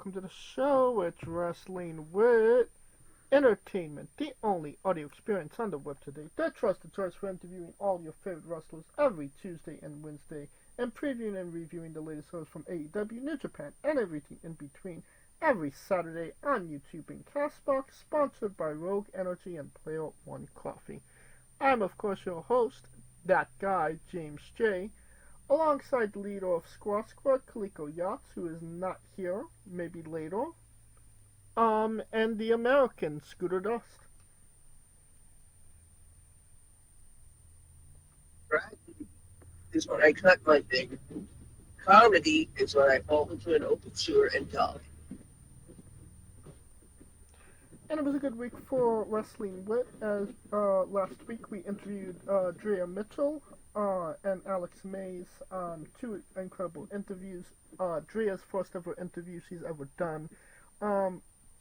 welcome to the show. It's Wrestling with Entertainment, the only audio experience on the web today. The trusted source for interviewing all your favorite wrestlers every Tuesday and Wednesday, and previewing and reviewing the latest shows from AEW, New Japan, and everything in between every Saturday on YouTube and Castbox, sponsored by Rogue Energy and Player One Coffee. I'm, of course, your host, that guy, James J., alongside the leader of Squad Squad, Kaliko Yachts, who is not here, maybe later, and the American, Scooter Dust. Tragedy is when I cut my thing. Comedy is when I fall into an open sewer and die. And it was a good week for Wrestling Wit, as last week we interviewed Drea Mitchell and Alex Mays on two incredible interviews. Drea's first ever interview she's ever done.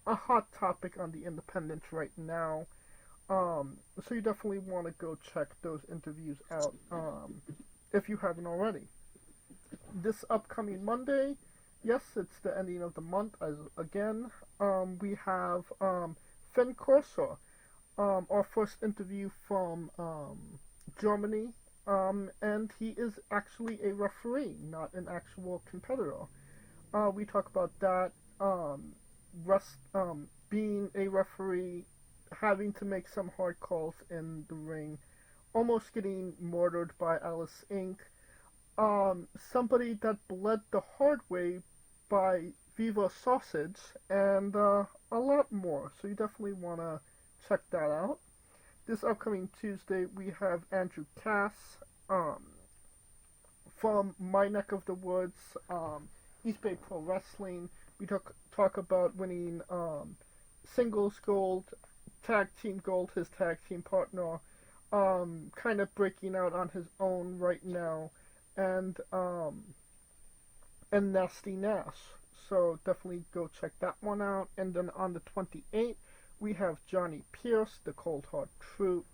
A hot topic on the independents right now. So you definitely want to go check those interviews out if you haven't already. This upcoming Monday, yes, it's the ending of the month again. We have Finn Corsa, our first interview from Germany, and he is actually a referee, not an actual competitor. We talk about that, being a referee, having to make some hard calls in the ring, almost getting murdered by Alice Inc., somebody that bled the hard way by Viva Sausage, and a lot more. So you definitely want to check that out. This upcoming Tuesday, we have Andrew Cass from my neck of the woods, East Bay Pro Wrestling. We talk about winning singles gold, tag team gold, his tag team partner, kind of breaking out on his own right now, and Nasty Nash. So definitely go check that one out. And then on the 28th, we have Johnny Pierce, the Cold Hard Truth.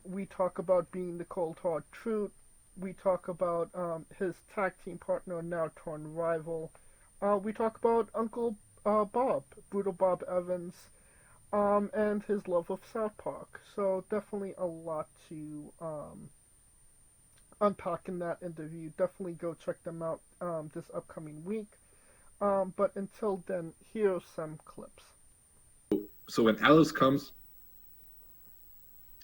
We talk about being the Cold Hard Truth. We talk about his tag team partner, now turned rival. We talk about Uncle Bob, Brutal Bob Evans, and his love of South Park. So definitely a lot to unpack in that interview. Definitely go check them out this upcoming week. But until then, here's some clips. So when Alice comes,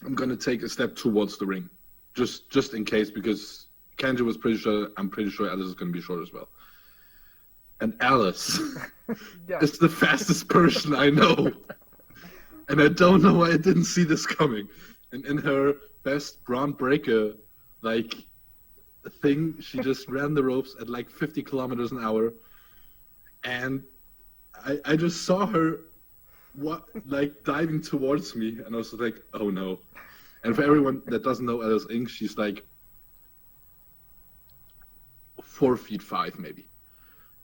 I'm gonna take a step towards the ring, just in case, because Kenji was pretty sure. I'm pretty sure Alice is gonna be short as well. And Alice Yeah. is the fastest person I know, and I don't know why I didn't see this coming. And in her best Braun Breaker thing, she just ran the ropes at like 50 kilometers an hour, and I just saw her diving towards me, and I was like, oh no. And for everyone that doesn't know Alice Inc., she's like 4'5" maybe.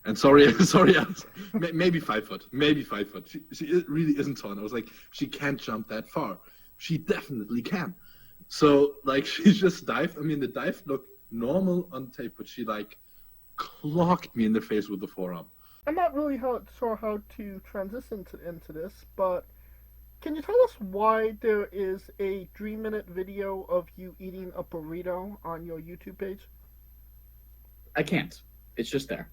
And sorry, Alice, maybe 5 foot. She really isn't tall. And I was like, she can't jump that far. She definitely can. So she just dived. I mean, the dive looked normal on tape, but she clocked me in the face with the forearm. I'm not really sure how to transition into this, but can you tell us why there is a 3-minute video of you eating a burrito on your YouTube page? I can't. It's just there.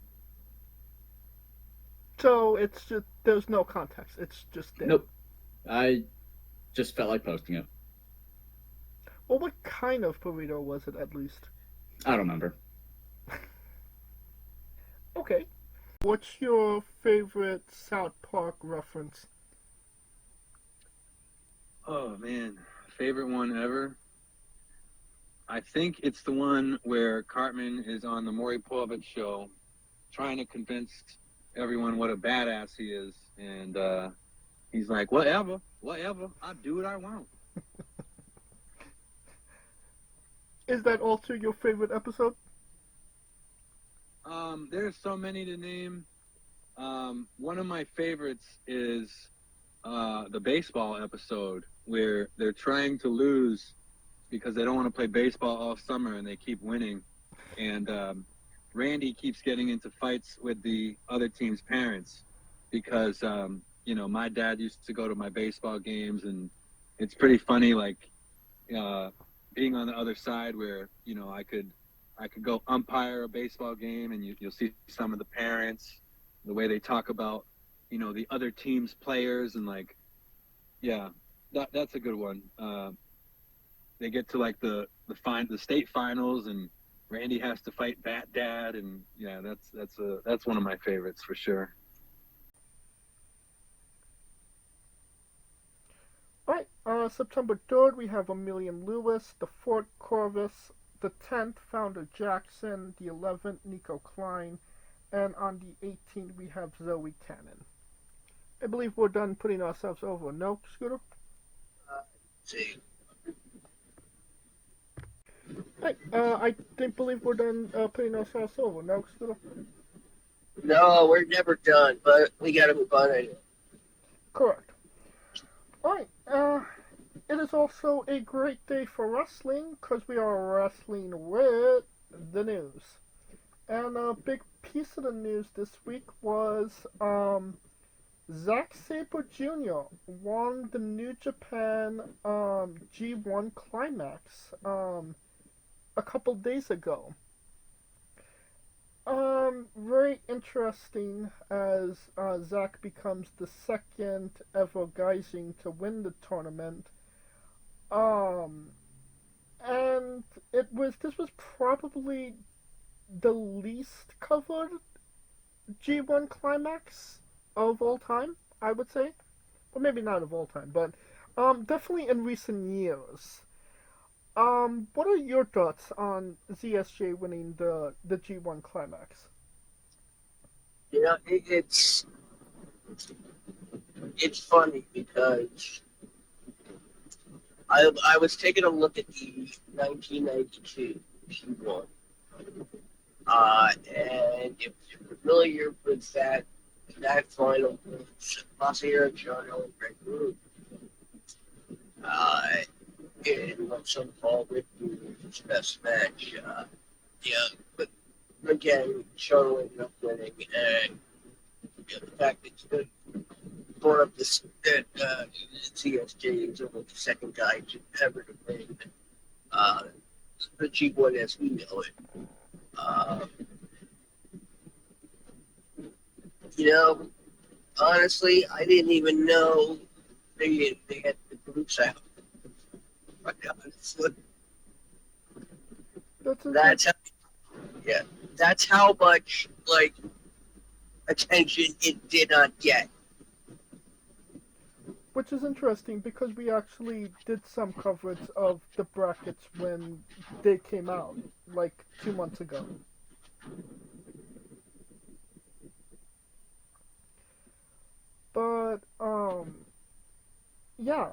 So it's just, there's no context. It's just there. Nope. I just felt like posting it. Well, what kind of burrito was it, at least? I don't remember. Okay. What's your favorite South Park reference? Oh man, favorite one ever? I think it's the one where Cartman is on the Maury Povich show trying to convince everyone what a badass he is, and he's like, whatever, I do what I want. Is that also your favorite episode? There's so many to name. One of my favorites is the baseball episode where they're trying to lose because they don't want to play baseball all summer and they keep winning. And Randy keeps getting into fights with the other team's parents because, my dad used to go to my baseball games, and it's pretty funny, like, being on the other side where, I could go umpire a baseball game, and you'll see some of the parents, the way they talk about, the other team's players, and like, yeah, that's a good one. They get to like the state finals, and Randy has to fight Bat Dad, and yeah, that's one of my favorites for sure. Alright, September 3rd, we have Emilian Lewis, the 4th, Corvus, the 10th, Founder Jackson, the 11th, Nico Klein, and on the 18th, we have Zoe Cannon. I believe we're done putting ourselves over. No, Scooter? See, Right, I didn't believe we're done putting ourselves over. No, Scooter? no, we're never done, but we gotta move on anyway. Correct. Alright, it is also a great day for wrestling because we are wrestling with the news. And a big piece of the news this week was Zack Saber Jr. won the New Japan G1 Climax a couple days ago. Very interesting as Zack becomes the second ever Gaijin to win the tournament. And this was probably the least covered G1 Climax of all time, I would say. Well, maybe not of all time, but definitely in recent years. What are your thoughts on ZSJ winning the G1 Climax? It's funny because I was taking a look at the 1992 G1, and if you're familiar with that final, Masahiro Chono and Greg Root, in what's called Ricky's best match. But again, Chono ended up winning, and the fact that he brought up this that CSJ is only the second guy to ever to win the G1 as we know it. Honestly, I didn't even know they had the groups out. Honestly, that's how much like attention it did not get. Which is interesting because we actually did some coverage of the brackets when they came out, like 2 months ago. But yeah,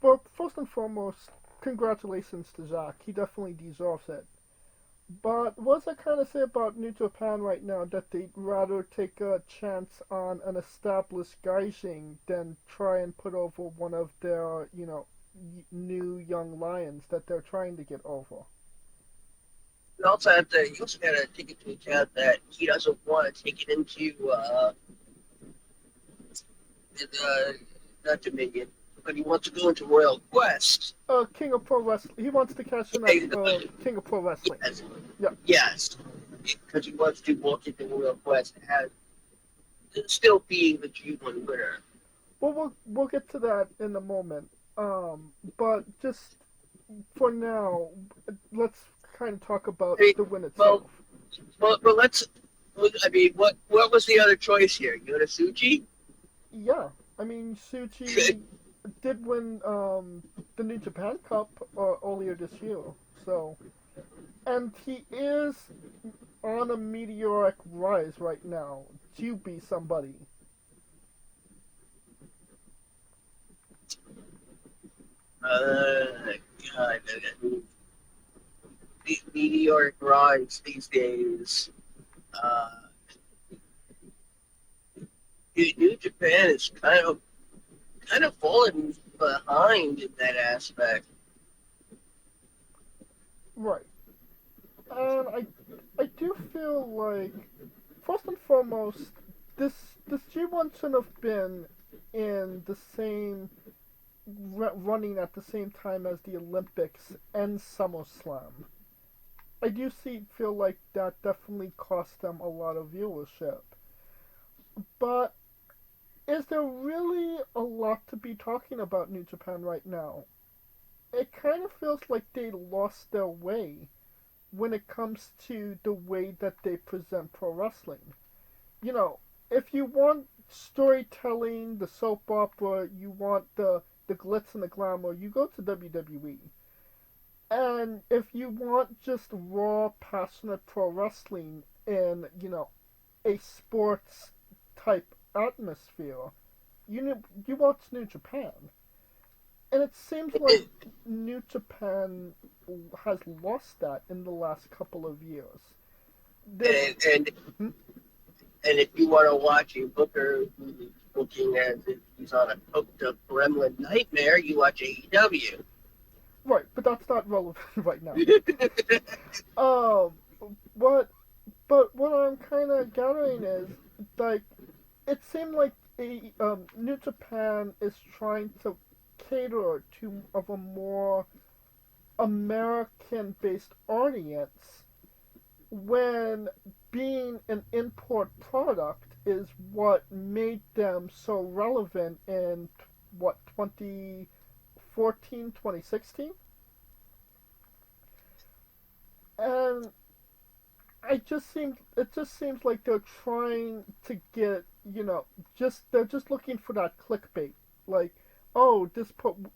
but first and foremost, congratulations to Zack. He definitely deserves it. But what's I kind of say about New Japan right now that they'd rather take a chance on an established Gaijin than try and put over one of their, new young lions that they're trying to get over? You also have to take into account that he doesn't want to take it into not Dominion, but he wants to go into Royal Quest. King of Pro Wrestling. He wants to cash in at King of Pro Wrestling. Yes. Yeah. Yes, because he wants to walk into Royal Quest as still being the G1 winner. Well, we'll get to that in a moment. But just for now, let's kind of talk about the win itself. Well, let's. I mean, what was the other choice here? Yonesuchi? Yeah, I mean, Suchi did win the New Japan Cup earlier this year, so, and he is on a meteoric rise right now to be somebody. God, the meteoric rise these days. New Japan is kind of falling behind in that aspect. Right. And do feel like, first and foremost, this G1 shouldn't have been in the same running at the same time as the Olympics and SummerSlam. I do feel like that definitely cost them a lot of viewership. But is there really a lot to be talking about New Japan right now? It kind of feels like they lost their way when it comes to the way that they present pro wrestling. You know, if you want storytelling, the soap opera, you want the glitz and the glamour, you go to WWE. And if you want just raw, passionate pro wrestling in, a sports type atmosphere, you watch New Japan. And it seems like New Japan has lost that in the last couple of years. And if you want to watch a booker who's looking as if he's on a coked up gremlin nightmare, you watch AEW. Right, but that's not relevant right now. But what I'm kind of gathering is, like, it seemed like New Japan is trying to cater to of a more American-based audience, when being an import product is what made them so relevant in 2014, 2016. And it just seems like they're trying to get, they're just looking for that clickbait. Like, oh,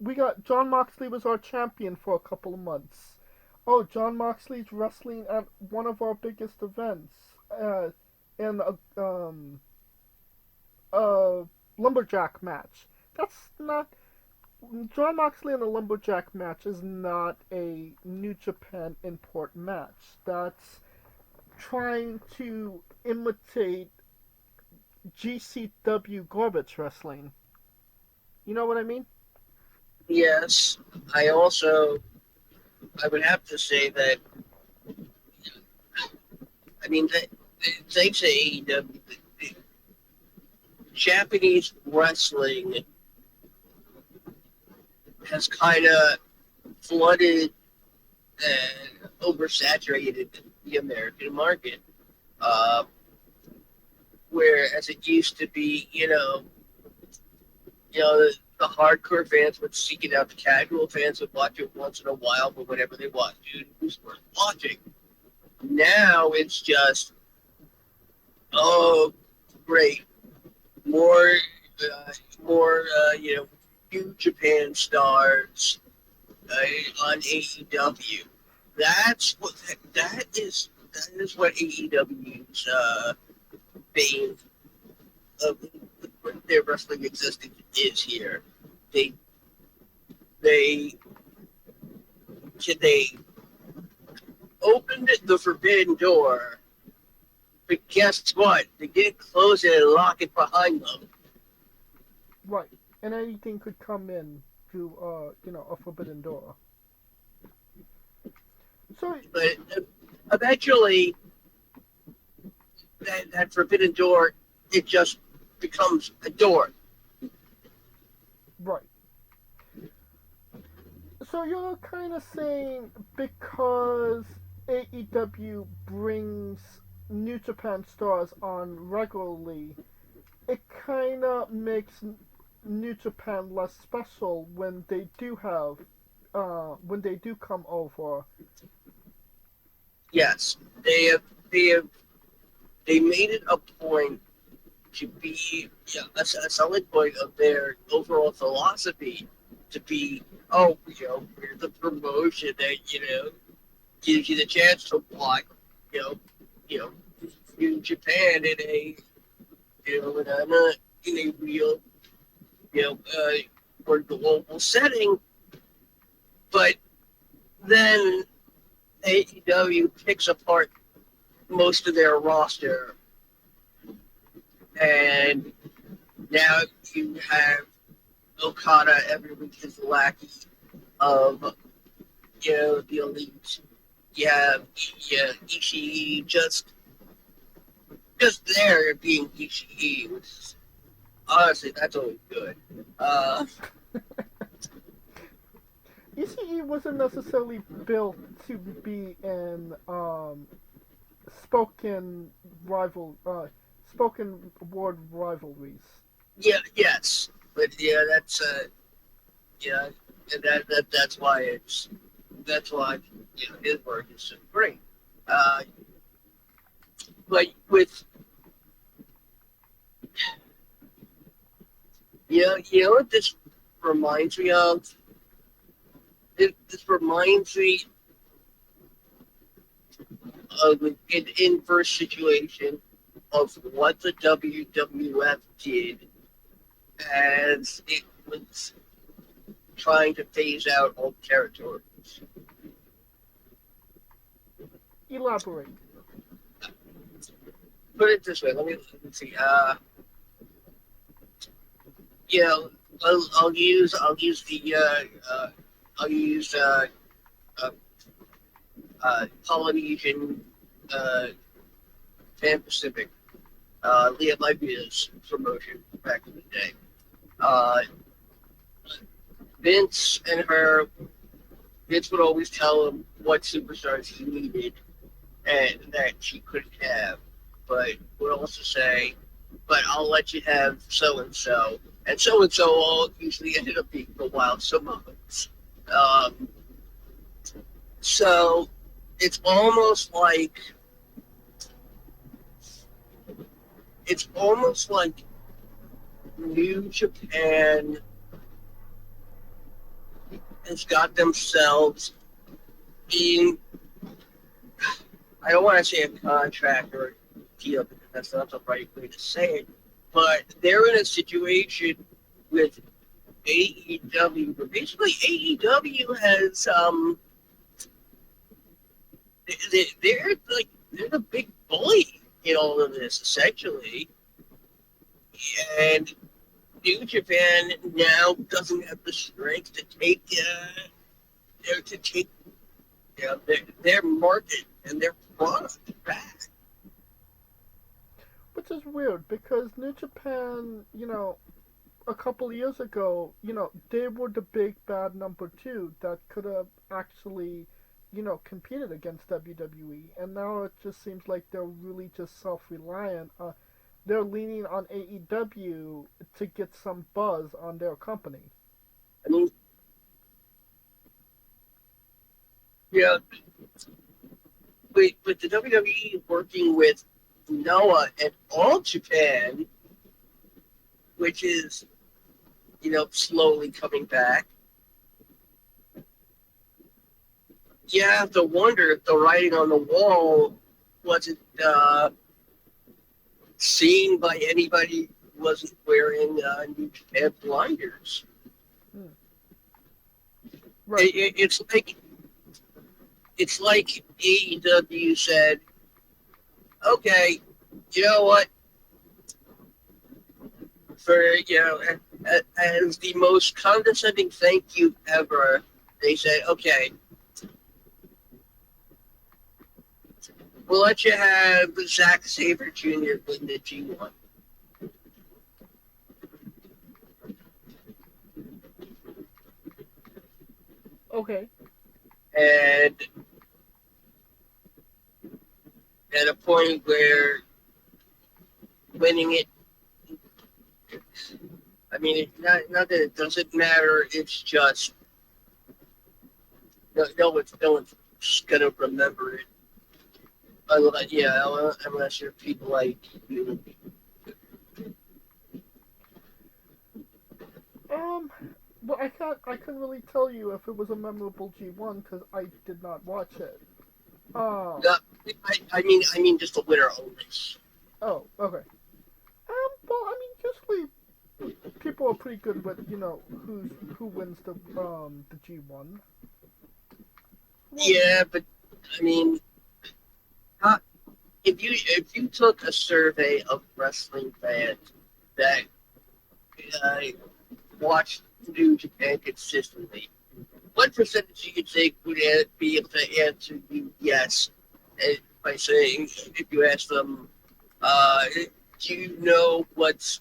we got John Moxley was our champion for a couple of months. Oh, John Moxley's wrestling at one of our biggest events, in a lumberjack match. That's not John Moxley in a lumberjack match is not a New Japan import match. That's trying to imitate GCW garbage wrestling. You know what I mean? Yes. I would have to say that, thanks to AEW, Japanese wrestling has kind of flooded and oversaturated the American market. Whereas it used to be, the hardcore fans would seek it out. The casual fans would watch it once in a while, but whenever they watch it, it was worth watching. Now it's just, oh, great, more, New Japan stars on AEW. That is what AEW's bane of their wrestling existence is here. They opened the forbidden door, but guess what? They didn't close it and lock it behind them. Right, and anything could come in through, a forbidden door. So, But eventually, that forbidden door, it just becomes a door. right. So you're kind of saying because AEW brings New Japan stars on regularly, it kind of makes New Japan less special when they do come over. Yes, they made it a point to be a solid point of their overall philosophy to be, we're the promotion that, gives you the chance to watch, New Japan in a real, or global setting. But then AEW picks apart most of their roster, and now you have Okada every week as the lackey of, the elite, yeah, Ishii just there being Ishii, which is, honestly, that's always good. ECE wasn't necessarily built to be in spoken spoken word rivalries. Yeah, yes, but yeah, yeah, and that's why his work is so great. Uh, but with you know what this reminds me of? This reminds me of an inverse situation of what the WWF did as it was trying to phase out old territories. Elaborate. Put it this way. Let me see. Yeah, I'll use uh, Polynesian Pan Pacific. Leah Libya's promotion back in the day. Uh, Vince and her, Vince would always tell him what superstars he needed and that she couldn't have, but would also say, "But I'll let you have so and so all usually ended up being the Wild Samoans." Um, so it's almost like New Japan has got themselves in, I don't want to say a contract or a deal because that's not the right way to say it, but they're in a situation with AEW, but basically AEW has they're the big bully in all of this essentially, and New Japan now doesn't have the strength to take their market and their product back. Which is weird because New Japan, a couple years ago, they were the big bad number two that could have actually, competed against WWE. And now it just seems like they're really just self reliant. They're leaning on AEW to get some buzz on their company. I mean, yeah, with the WWE working with Noah and All Japan, which is, slowly coming back, you have to wonder if the writing on the wall wasn't seen by anybody who wasn't wearing New Japan blinders. Right. It's like AEW said, okay, you know what? For as the most condescending thank you ever, they said, okay, we'll let you have Zack Saber Jr. win the G1. Okay. And at a point where winning it, I mean, not that it doesn't matter. It's just no one's gonna remember it. Unless you're people like you. Well, I couldn't really tell you if it was a memorable G1 because I did not watch it. No, I mean, just the winner only. Oh, okay. Well, I mean, usually people are pretty good with who wins the G1. Yeah, but I mean, if you took a survey of wrestling fans that watched New Japan consistently, what percentage do you think would be able to answer you yes by saying, if you ask them, do you know what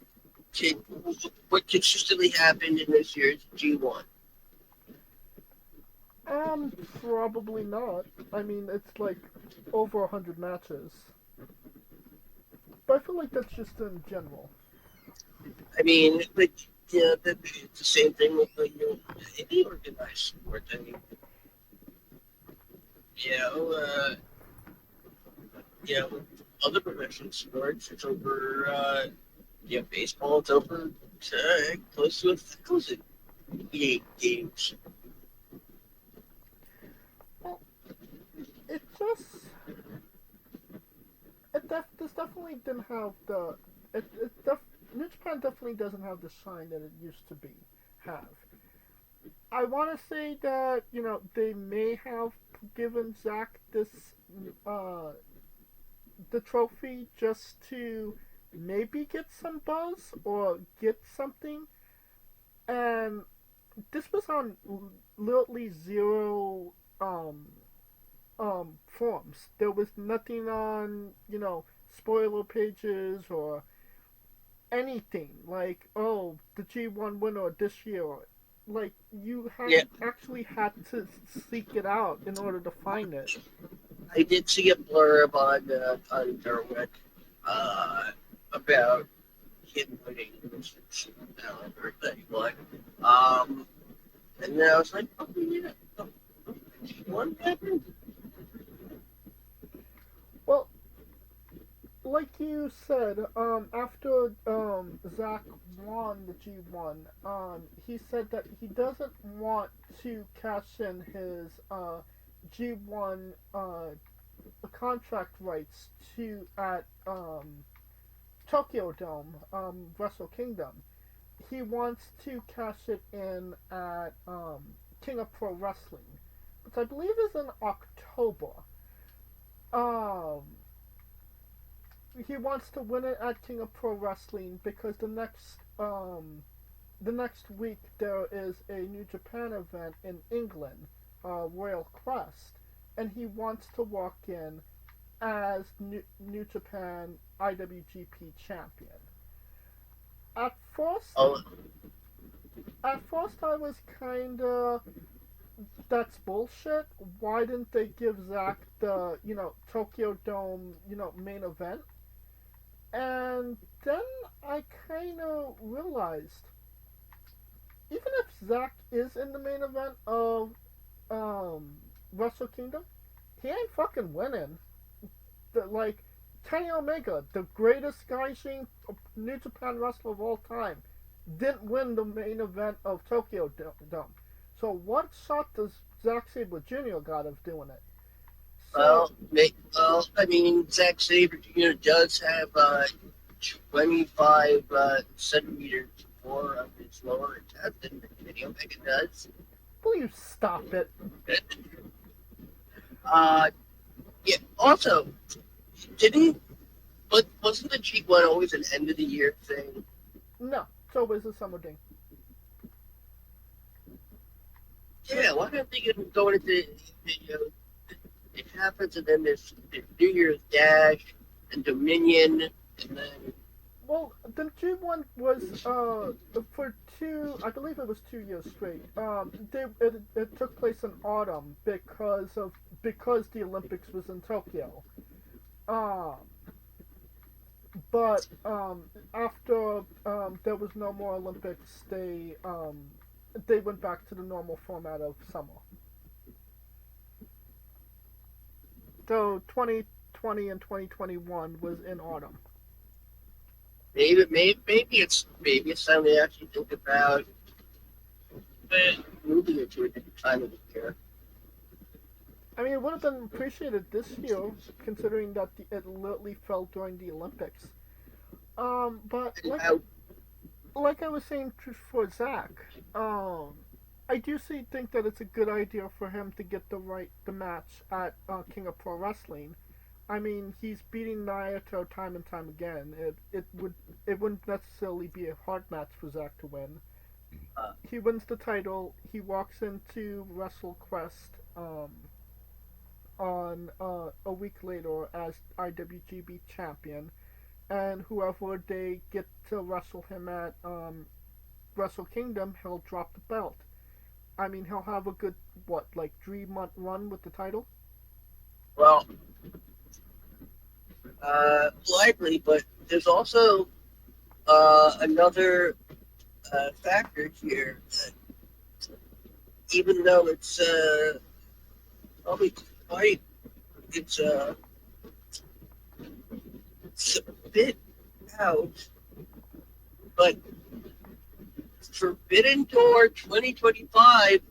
consistently happened in this year's G1? Probably not. I mean, it's like over 100 matches. But I feel like that's just in general. I mean, but yeah, it's the same thing with any organized sport. I mean, you know, with other professional sports, it's over. Baseball, it's over close to 1,000 games. Well, it just this definitely didn't have the New Japan definitely doesn't have the shine that it used to have. I want to say that they may have given Zack this the trophy just to maybe get some buzz or get something, and this was on literally zero forums. There was nothing on spoiler pages or anything like, oh, the G1 winner this year. Like, you actually had to seek it out in order to find it. I did see a blurb on Derwick about him winning or that he won. And then I was like, oh yeah, G1 happened. Well, like you said, after Zack won the G1, he said that he doesn't want to cash in his G1 contract rights at Tokyo Dome, Wrestle Kingdom. He wants to cash it in at King of Pro Wrestling, which I believe is in October. He wants to win it at King of Pro Wrestling because the next week there is a New Japan event in England, Royal Quest, and he wants to walk in as New Japan IWGP champion. At first I was kinda, that's bullshit. Why didn't they give Zack the Tokyo Dome main event? And then I kind of realized, even if Zack is in the main event of Wrestle Kingdom, he ain't fucking winning. Kenny Omega, the greatest Gaijin New Japan wrestler of all time, didn't win the main event of Tokyo Dome. So what shot does Zack Saber Jr. got of doing it? I mean, Zack Saber Jr. does have 25 centimeters more of his lower intestine than Kenny Omega does. Will you stop it? Yeah. Also, wasn't the G1 always an end of the year thing? No, it's always a summer thing. Yeah, why don't they go into it happens, and then there's New Year's Dash and Dominion, and then. Well, the G1 was for I believe it was 2 years straight. It took place in autumn because the Olympics was in Tokyo. But after there was no more Olympics, they went back to the normal format of summer. So 2020 and 2021 was in autumn. Maybe it's time to actually think about moving it to a different time of the year. I mean, it would have been appreciated this year, considering that it literally fell during the Olympics. But like I was saying for Zack, I do think that it's a good idea for him to get the match at King of Pro Wrestling. I mean, he's beating Naito time and time again. It wouldn't necessarily be a hard match for Zack to win. he wins the title. He walks into WrestleQuest on a week later as IWGP champion, and whoever they get to wrestle him at Wrestle Kingdom, he'll drop the belt. I mean, he'll have a good, what, like 3 month run with the title? Well, likely, but there's also another factor here. Even though it's probably quite, it's, it's a bit out, but Forbidden Door 2025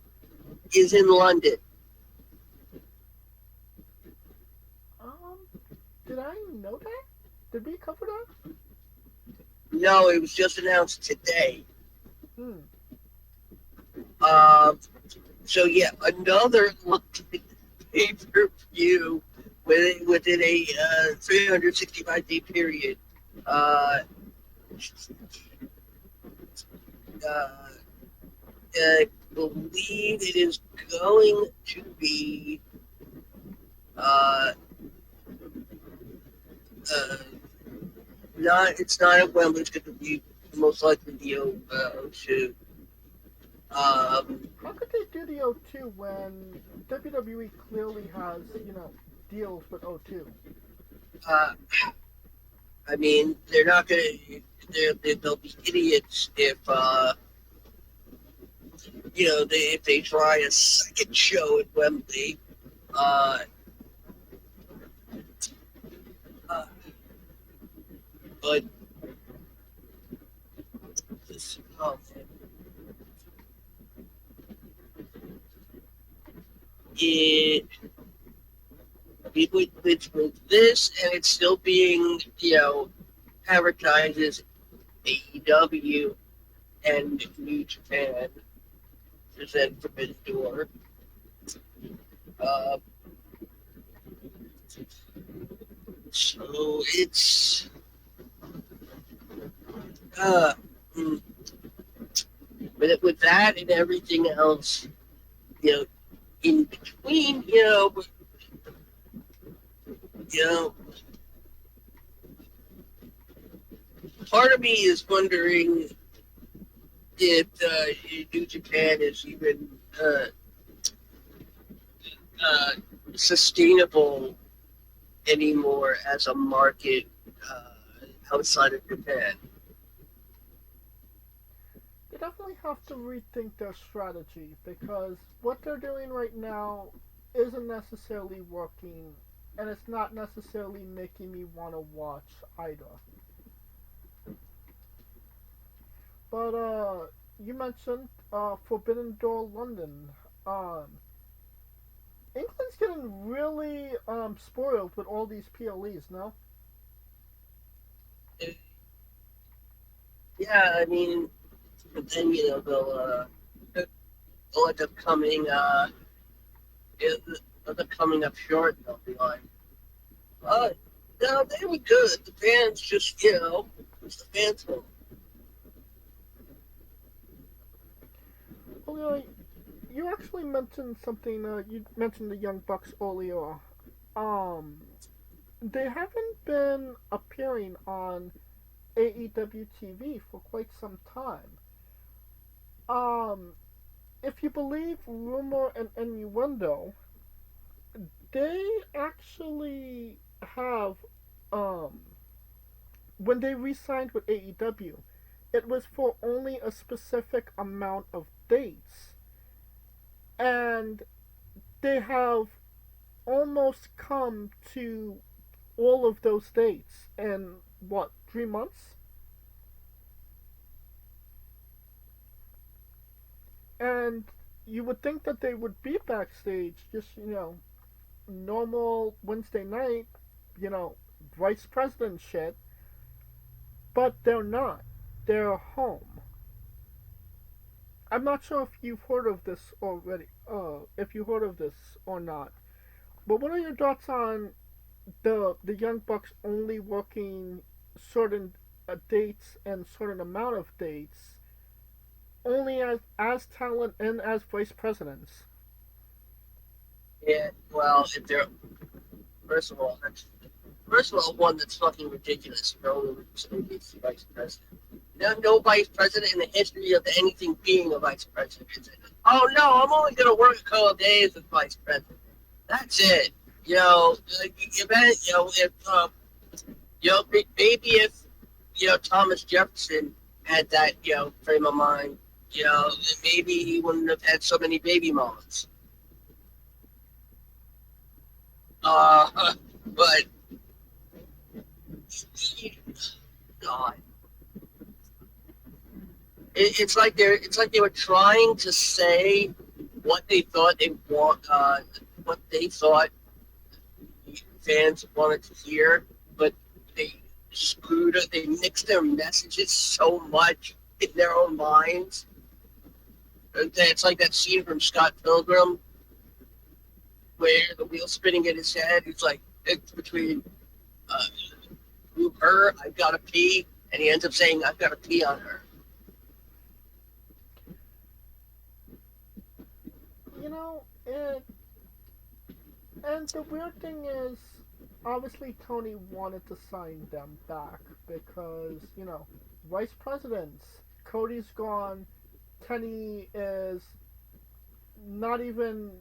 is in London. Did I know that? Did we cover that? No, it was just announced today. Hmm. So yeah, another pay-per-view within a 365-day period. I believe it is going to be not. It's not at Wembley. It's going to be most likely the O2. How could they do the O2 when WWE clearly has, deals with O2? I mean, they're not going to. They'll be idiots if if they try a second show at Wembley. But this, oh man. With this, and it's still being, advertised as AEW and New Japan present Forbidden Door. So it's with that and everything else, in between, part of me is wondering if New Japan is even sustainable anymore as a market outside of Japan. They definitely have to rethink their strategy because what they're doing right now isn't necessarily working, and it's not necessarily making me want to watch either. But you mentioned Forbidden Door London. England's getting really spoiled with all these PLEs, no? Yeah, I mean, but then they'll end up coming up short. And they'll be like, no, they were good. The fans just it's the fans' fault. Well, you actually mentioned something. You mentioned the Young Bucks earlier. They haven't been appearing on AEW TV for quite some time. If you believe rumor and innuendo, they actually have when they re-signed with AEW, it was for only a specific amount of dates, and they have almost come to all of those dates in what 3 months, and you would think that they would be backstage, just normal Wednesday night, vice president shit, but they're not. They're home. I'm not sure if you've heard of this already. If you heard of this or not. But what are your thoughts on the Young Bucks only working certain dates and certain amount of dates only as talent and as vice presidents. Yeah, well, if they're first of all, one that's fucking ridiculous. No vice president. No vice president in the history of anything being a vice president. Oh no, I'm only gonna work a couple of days as vice president. That's it. Like, maybe if Thomas Jefferson had that frame of mind, maybe he wouldn't have had so many baby mamas. But God, it's like they were trying to say what they thought what they thought fans wanted to hear, but they screwed it. They mixed their messages so much in their own minds. It's like that scene from Scott Pilgrim where the wheel's spinning in his head. It's like it's between her, I've got to pee, and he ends up saying, I've got to pee on her. And the weird thing is, obviously Tony wanted to sign them back because, vice presidents, Cody's gone, Kenny is not even,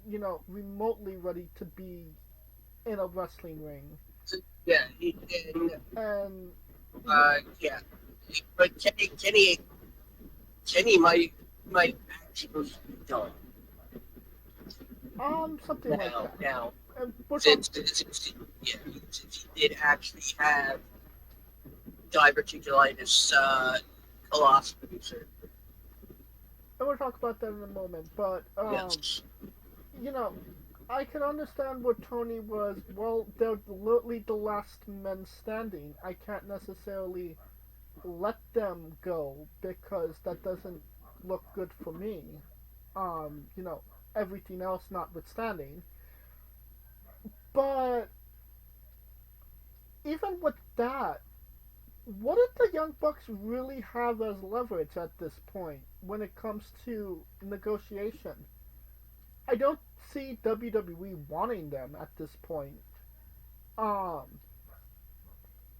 remotely ready to be in a wrestling ring. Yeah, And yeah, but Kenny might actually be done something like that. now. Since Since he did actually have diverticulitis, coloscopy surgery. and we'll talk about that in a moment, but Yes. I can understand what Tony was. Well, they're literally the last men standing. I can't necessarily let them go because that doesn't look good for me. Everything else notwithstanding. But even with that, what did the Young Bucks really have as leverage at this point when it comes to negotiation? I don't see WWE wanting them at this point.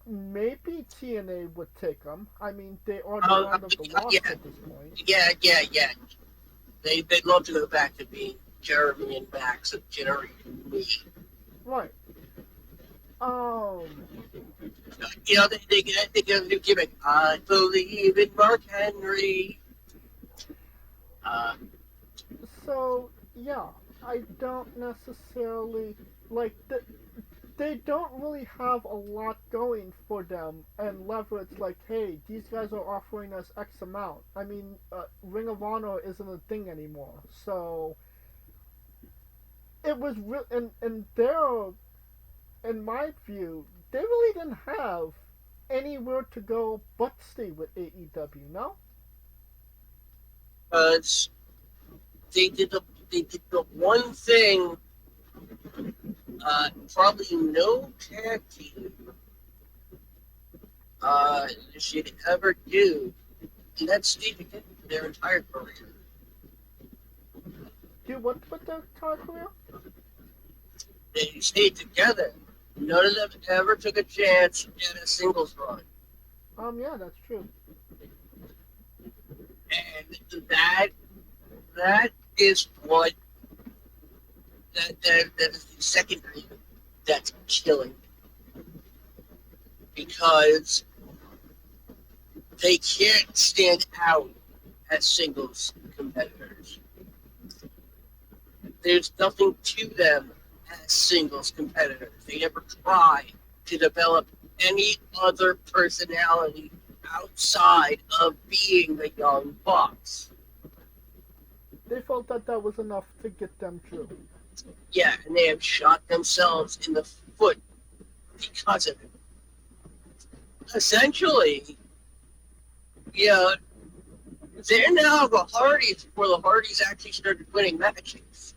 Maybe TNA would take them. I mean, they are the land of the lost at this point. Yeah. They'd love to go back to being Jeremy and Max of Generation Me. Right. They get a new gimmick. I believe in Mark Henry. So yeah, I don't necessarily like that. They don't really have a lot going for them and leverage like, hey, these guys are offering us X amount. I mean, Ring of Honor isn't a thing anymore, so it was real. And in my view, they really didn't have anywhere to go but stay with AEW. No. They did the one thing. Probably no tag team should ever do, and that's stay together for their entire career. Do what with their entire career? They stayed together. None of them ever took a chance at a singles run. Yeah, that's true. And that is what that is the second reason that's killing, because they can't stand out as singles competitors. There's nothing to them as singles competitors. They never try to develop any other personality outside of being the Young Bucks. They felt that was enough to get them through. Yeah, and they have shot themselves in the foot because of it. Essentially, they're now the Hardys before the Hardys actually started winning matches.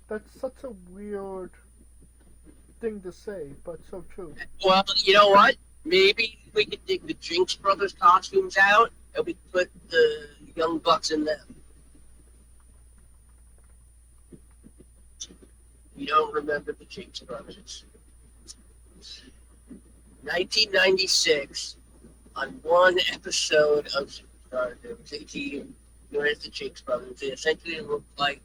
That's such a weird thing to say, but so true. Well, you know what? Maybe we could dig the Jinx Brothers costumes out and we could put the Young Bucks in them. You don't remember the Jinx Brothers. 1996, on one episode of Superstar, there was a team known as the Jinx Brothers. They essentially looked like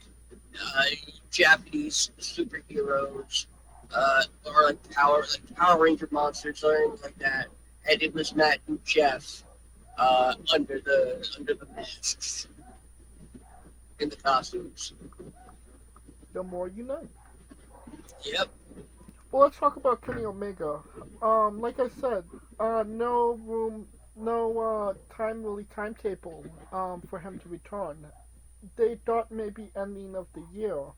Japanese superheroes, or like Power Ranger monsters, something like that. And it was Matt and Jeff under the masks in the costumes. The more you know. Yep. Well, let's talk about Kenny Omega. Like I said, no timetable for him to return. They thought maybe ending of the year,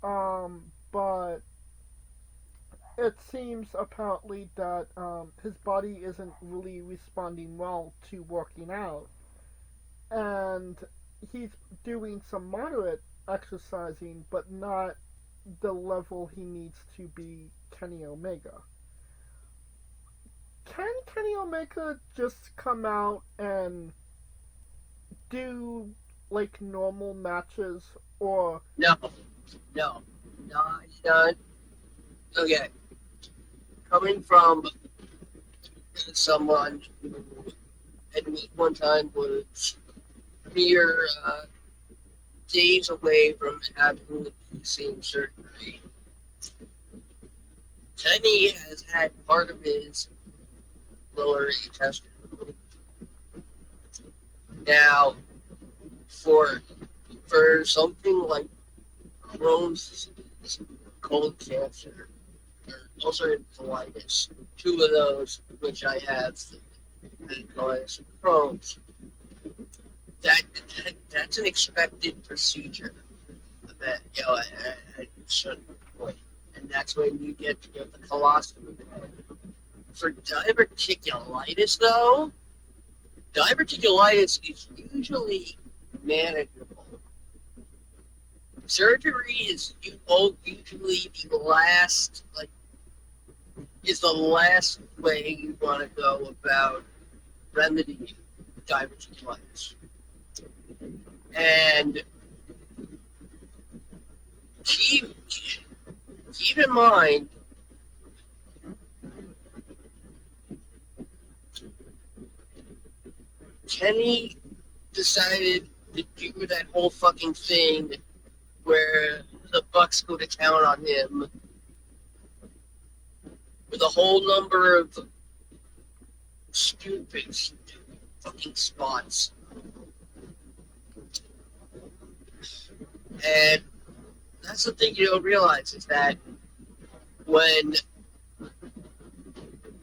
but it seems apparently that his body isn't really responding well to working out, and he's doing some moderate exercising, but not the level he needs to be Kenny Omega. Can Kenny Omega just come out and do like normal matches, or No, not. Okay, coming from someone who at one time was mere days away from having the same surgery, Kenny has had part of his lower intestine removed. Now, for something like Crohn's disease, colon cancer, or ulcerative colitis, two of those which I have, and colitis and Crohn's, that's an expected procedure that at a certain point, and that's when you get the colostomy. For diverticulitis, though, diverticulitis is usually manageable. Surgery is usually the last way you want to go about remedying diverticulitis. And keep in mind, Kenny decided to do that whole fucking thing where the Bucks go to town on him with a whole number of stupid fucking spots. And that's the thing you don't realize, is that when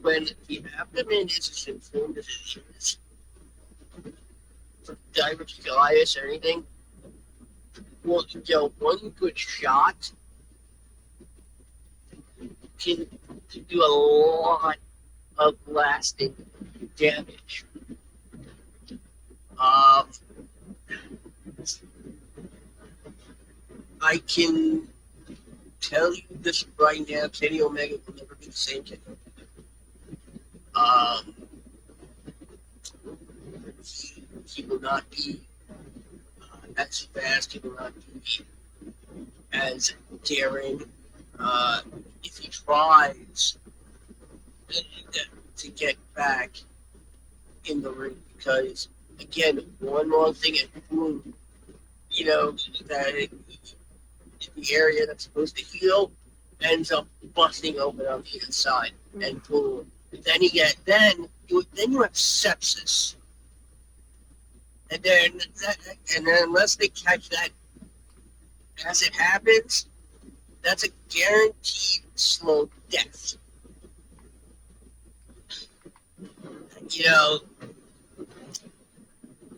the abdomen is as inflamed as it is for diverticulitis or anything, well, one good shot can do a lot of lasting damage. I can tell you this right now, Kenny Omega will never be the same Kenny Omega. He will not be as fast, he will not be as daring. If he tries to get back in the ring, because, again, one wrong thing and boom, that the area that's supposed to heal ends up busting open on the inside, and boom. Then you have sepsis, and then unless they catch that as it happens, that's a guaranteed slow death.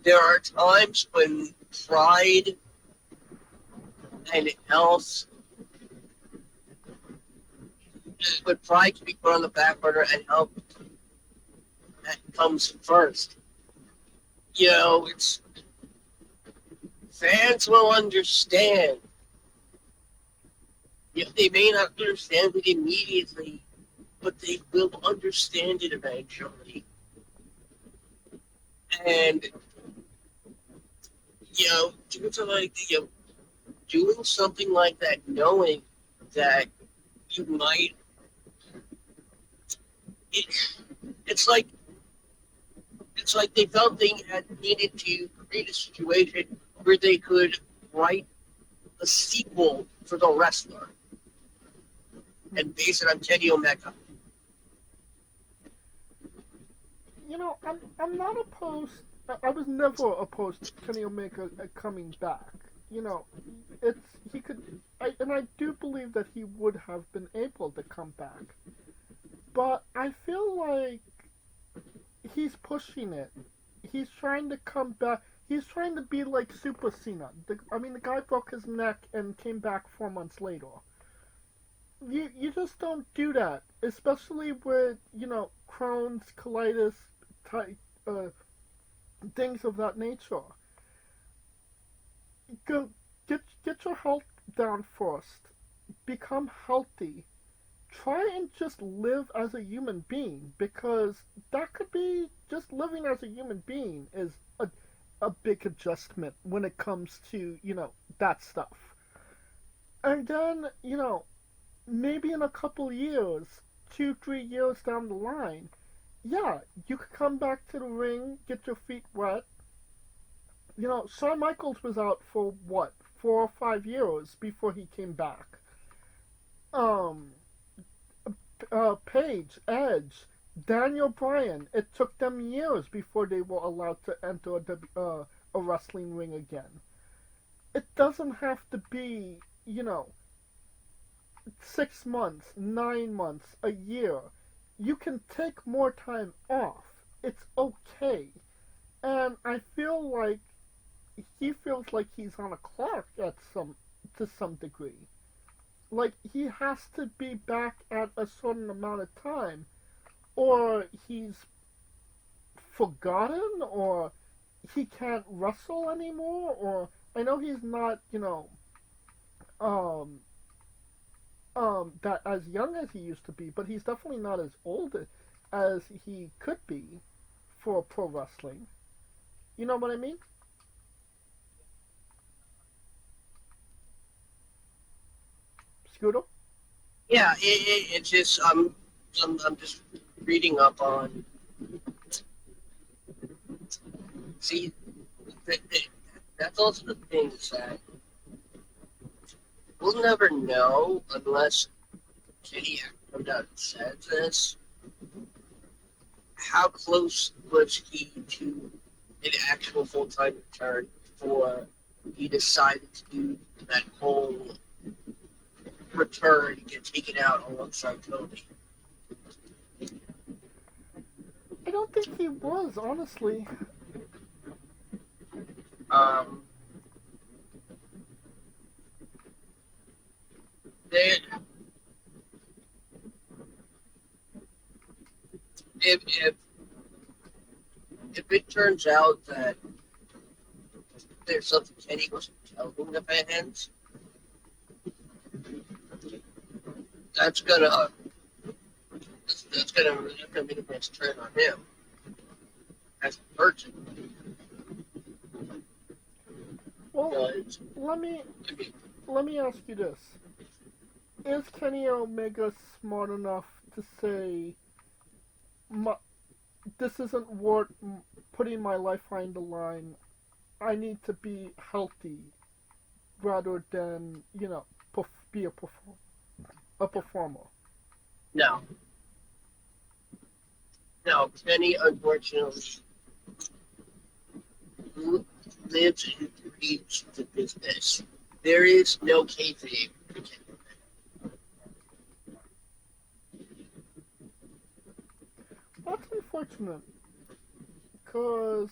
There are times when pride and health, when pride can be put on the back burner and health that comes first. It's fans will understand. They may not understand it immediately, but they will understand it eventually. And doing something like that, knowing that you might, it's like they felt they had needed to create a situation where they could write a sequel for the wrestler and base it on Kenny Omega. I'm not opposed. I was never opposed to Kenny Omega coming back. He could, and I do believe that he would have been able to come back. But I feel like he's pushing it. He's trying to come back. He's trying to be like Super Cena. The guy broke his neck and came back 4 months later. You just don't do that, especially with Crohn's, colitis, things of that nature. Go get your health down first. Become healthy. Try and just live as a human being, because that could be just living as a human being is a big adjustment when it comes to that stuff. And then maybe in a couple years, 2-3 years down the line, yeah, you could come back to the ring, get your feet wet. Shawn Michaels was out for what, 4 or 5 years before he came back. Paige, Edge, Daniel Bryan, it took them years before they were allowed to enter a wrestling ring again. It doesn't have to be, 6 months, 9 months, a year. You can take more time off. It's okay. And I feel like he feels like he's on a clock to some degree. Like, he has to be back at a certain amount of time, or he's forgotten, or he can't wrestle anymore, or I know he's not, that as young as he used to be, but he's definitely not as old as he could be for pro wrestling. You know what I mean? Scooter? Yeah, it's just I'm just reading up on. See, that's also the thing, is that we'll never know unless Kenny comes out and says this. How close was he to an actual full-time return before he decided to do that whole return and get taken out alongside Cody? I don't think he was, honestly. They, if it turns out that there's something Kenny wasn't telling the fans, that's gonna make a nice turn on him as a person. Well, let me ask you this: is Kenny Omega smart enough to say, "This isn't worth putting my life on the line. I need to be healthy, rather than be a performer"? No, Kenny unfortunately lives and breathes the business. There is no kayfabe for Kenny. That's unfortunate, because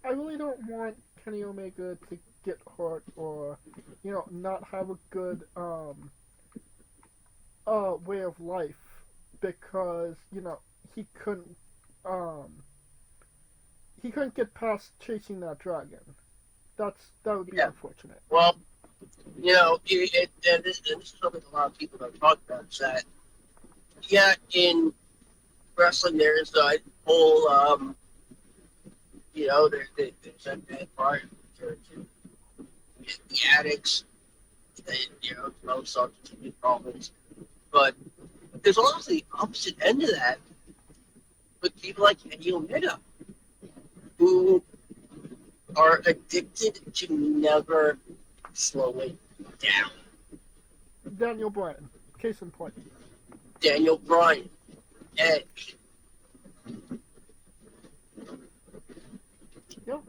I really don't want Kenny Omega to get hurt or, not have a good way of life, because he couldn't get past chasing that dragon. That would be unfortunate. Well, and this is something a lot of people don't talk about, is that Yeah, in wrestling, there's a whole, there's that bad part to the addicts, most sorts of problems. But there's also the opposite end of that with people like Kenny Omega, who are addicted to never slowing down. Daniel Bryan, case in point. Daniel Bryan, Edge. Yeah.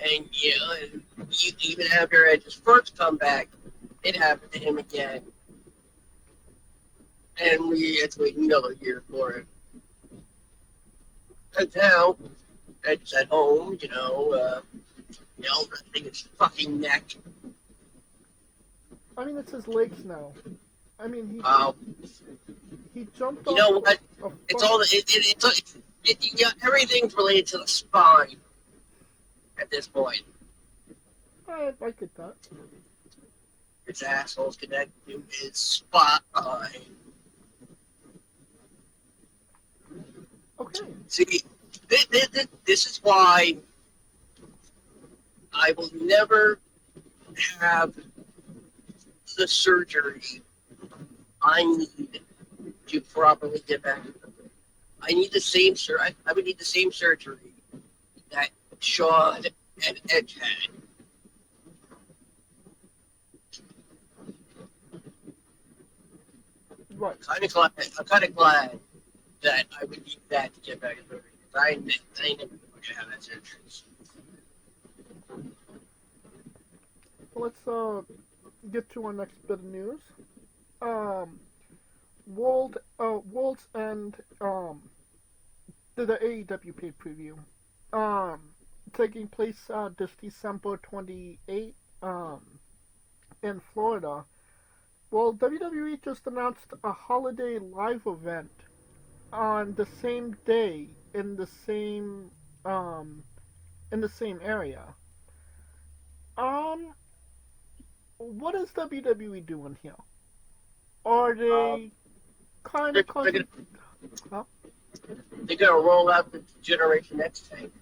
And even after Edge's first comeback, it happened to him again. And we had to wait another year for it. And now, Edge's at home, wrestling his fucking neck. I mean, it's his legs now. I mean, he jumped You off. know what? A It's all everything's related to the spine at this point. I get that. His asshole's connected to his spine. Okay. See, this is why I will never have the surgery I need to properly get back into the ring. I need the same I would need the same surgery that Shawn and Edge had. Right. I'm kind of glad that I would need that to get back into the ring. I ain't never gonna have that surgery. Let's get to our next bit of news. World's End the AEW pay preview. Taking place this December 28th in Florida. Well, WWE just announced a holiday live event on the same day in the same area. What is WWE doing here? Are they kind of causing? Huh? They're gonna roll out the Generation X tank,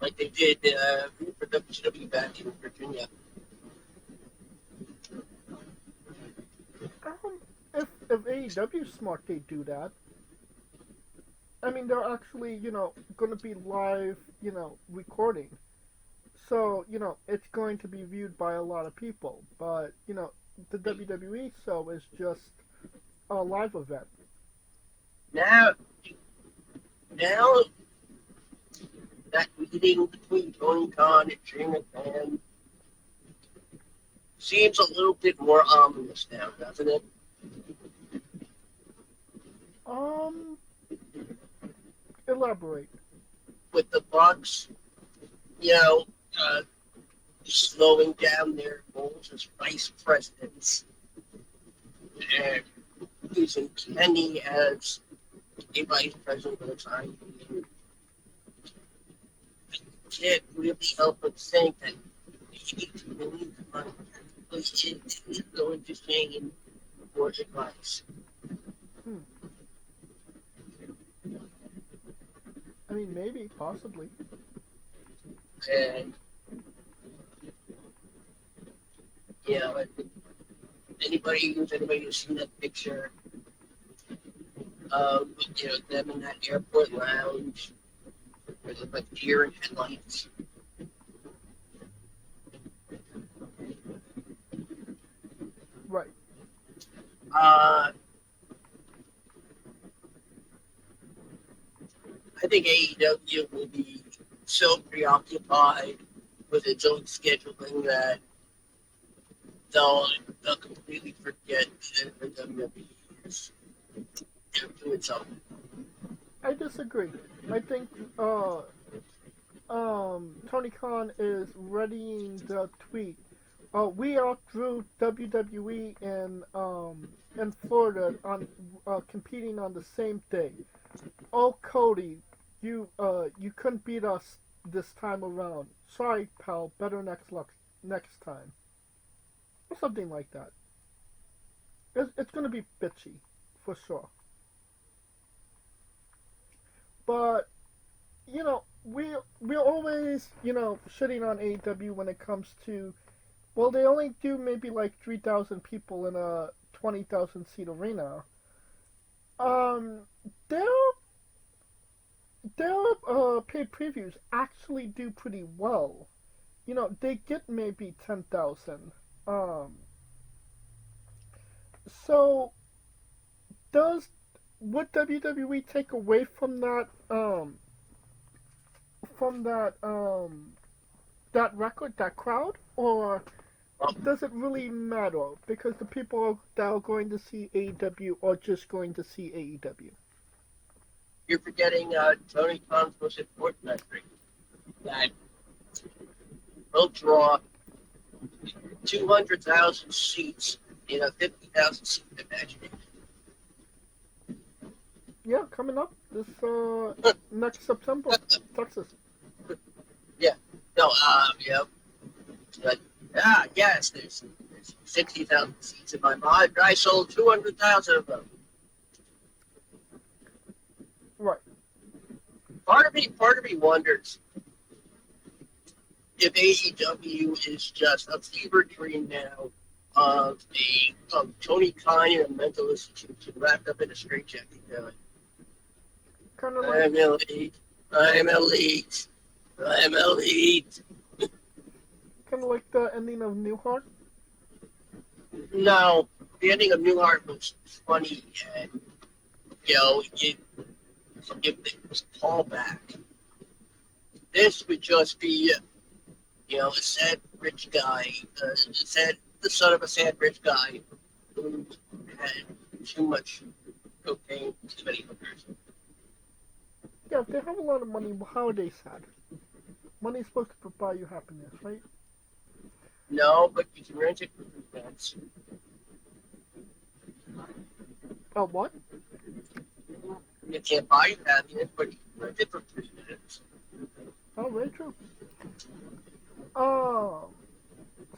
like they did for WCW back in Virginia. If AEW is smart, they do that. I mean, they're actually going to be live recording. So, it's going to be viewed by a lot of people. But, the WWE show is just a live event. Now that meeting between Tony Khan and Shane McMahon seems a little bit more ominous now, doesn't it? Elaborate. With the Bucks, slowing down their roles as vice presidents and using Kenny as a vice president of the time. I can't really help but think that maybe Tony Khan is going to Shane for advice. I mean, maybe, possibly. And anybody who's seen that picture of them in that airport lounge with like deer and headlights. Right. I think AEW will be so preoccupied with its own scheduling that they'll completely forget that the WWE is doing something. I disagree. I think Tony Khan is readying the tweet. We outdrew WWE in Florida on competing on the same day. Oh, Cody, you couldn't beat us this time around. Sorry, pal. Better next time. or something like that. It's going to be bitchy, for sure. But we're always shitting on AEW when it comes to, well, they only do maybe like 3,000 people in a 20,000 seat arena. Um, their paid previews actually do pretty well. They get maybe 10,000. Um, so does would WWE take away from that record, that crowd, or does it really matter? Because the people that are going to see AEW are just going to see AEW. You're forgetting Tony Khan's most important metric, that will draw 200,000 seats in a 50,000 seat imagination. Yeah, coming up this next September, Texas. Yeah. No, but, yes, there's 60,000 seats in my mind. I sold 200,000 of them. Right. Part of me wonders if AEW is just a fever dream now of Tony Khan in a mental institution wrapped up in a straitjacket going, Kind of I'm like elite, I'm elite, I'm elite. the ending of Newhart. No, the ending of Newhart was funny, and it was a callback. This would just be, a sad rich guy, the son of a sad rich guy who had too much cocaine, too many hookers. Yeah, if they have a lot of money, how are they sad? Money's supposed to buy you happiness, right? No, but you can rent it for 3 cents. Oh, what? You can't buy you happiness, but you can rent it for 3 minutes. Oh, very true.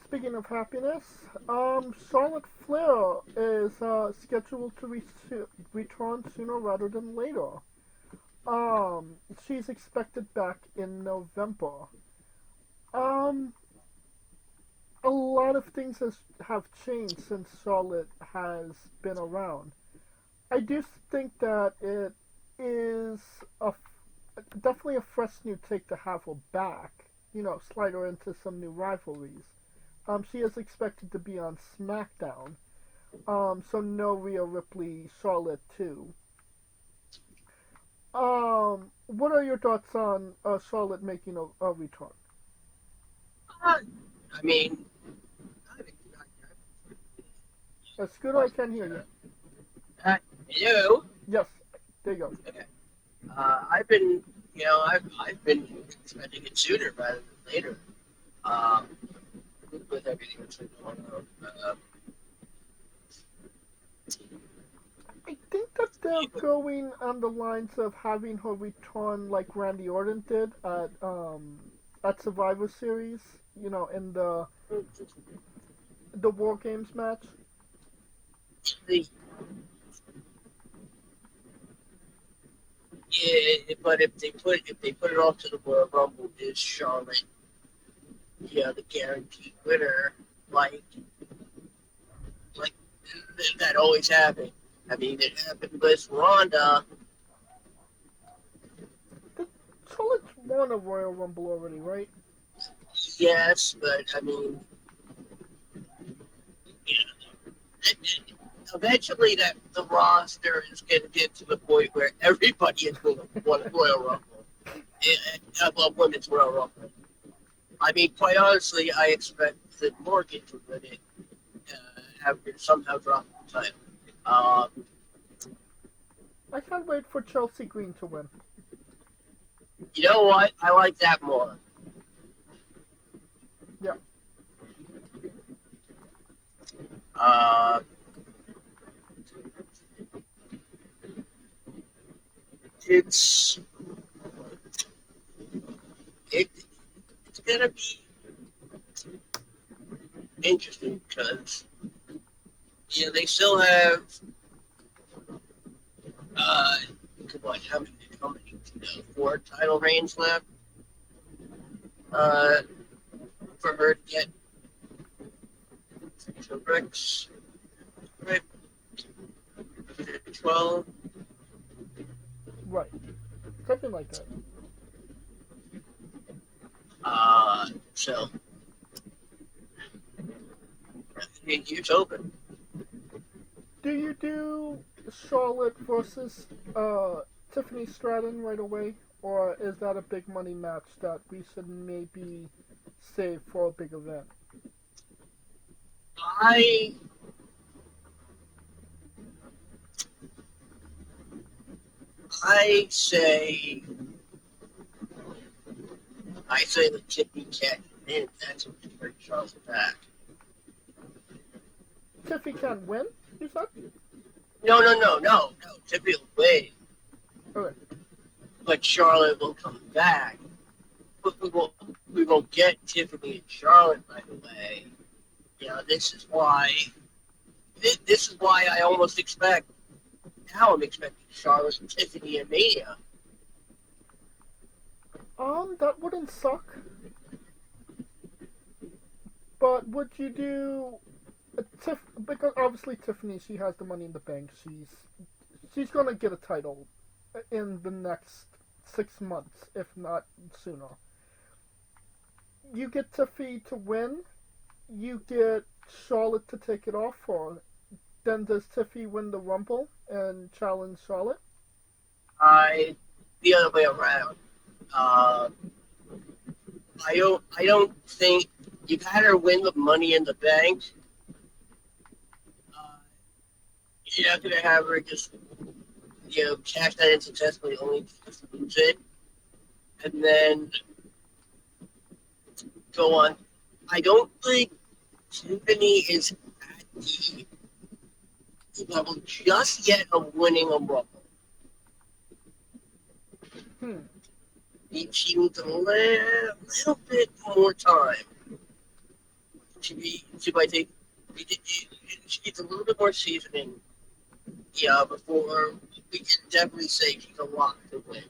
Speaking of happiness, Charlotte Flair is scheduled to return sooner rather than later. She's expected back in November. Um, a lot of things have changed since Charlotte has been around. I do think that it is definitely a fresh new take to have her back. Slide her into some new rivalries. She is expected to be on SmackDown. So no Rhea Ripley, Charlotte too. What are your thoughts on Charlotte making a return? I mean, Scooter, I can hear you. hello. Yes, there you go. Okay. I've been, I've been expecting it sooner rather than later. With everything that's been going on. I think that they're going on the lines of having her return like Randy Orton did at Survivor Series. In the War Games match. Yeah, but if they put it off to the Royal Rumble, is Charlotte, the guaranteed winner, like that always happened. I mean, it happened with Ronda. Charlotte's won a Royal Rumble already, right? Yes, but I mean, eventually the roster is going to get to the point where everybody is going to win a Royal Rumble. Well, women's Royal Rumble. I mean, quite honestly, I expect that Morgan to win it after somehow dropping the title. I can't wait for Chelsea Green to win. You know what? I like that more. Yeah. It's gonna be interesting because they still have what, how many 4 title reigns left for her to get to Rick's, right? 12. Right. Something like that. So it's open. Do you do Charlotte versus Tiffany Stratton right away? Or is that a big money match that we should maybe save for a big event? I say that Tiffany can't win. That's what brings Charlotte back. Tiffany can win, you said? No. Tiffany will win. Okay. But Charlotte will come back. But we won't get Tiffany and Charlotte right away. This is why I almost expect. Now I'm expecting Charlotte and Tiffany and Mania. That wouldn't suck. But would you do because obviously Tiffany, she has the money in the bank. She's gonna get a title in the next 6 months, if not sooner. You get Tiffany to win. You get Charlotte to take it off for her. Then does Tiffany win the Rumble and challenge Charlotte? The other way around. I don't think you've had her win the Money in the Bank. You're not gonna have her just cash that in successfully, only to lose it, and then go on. I don't think Tiffany is at the level just yet of winning a Rumble. She needs a little bit more time. She needs a little bit more seasoning. Before we can definitely say she's a lock to win.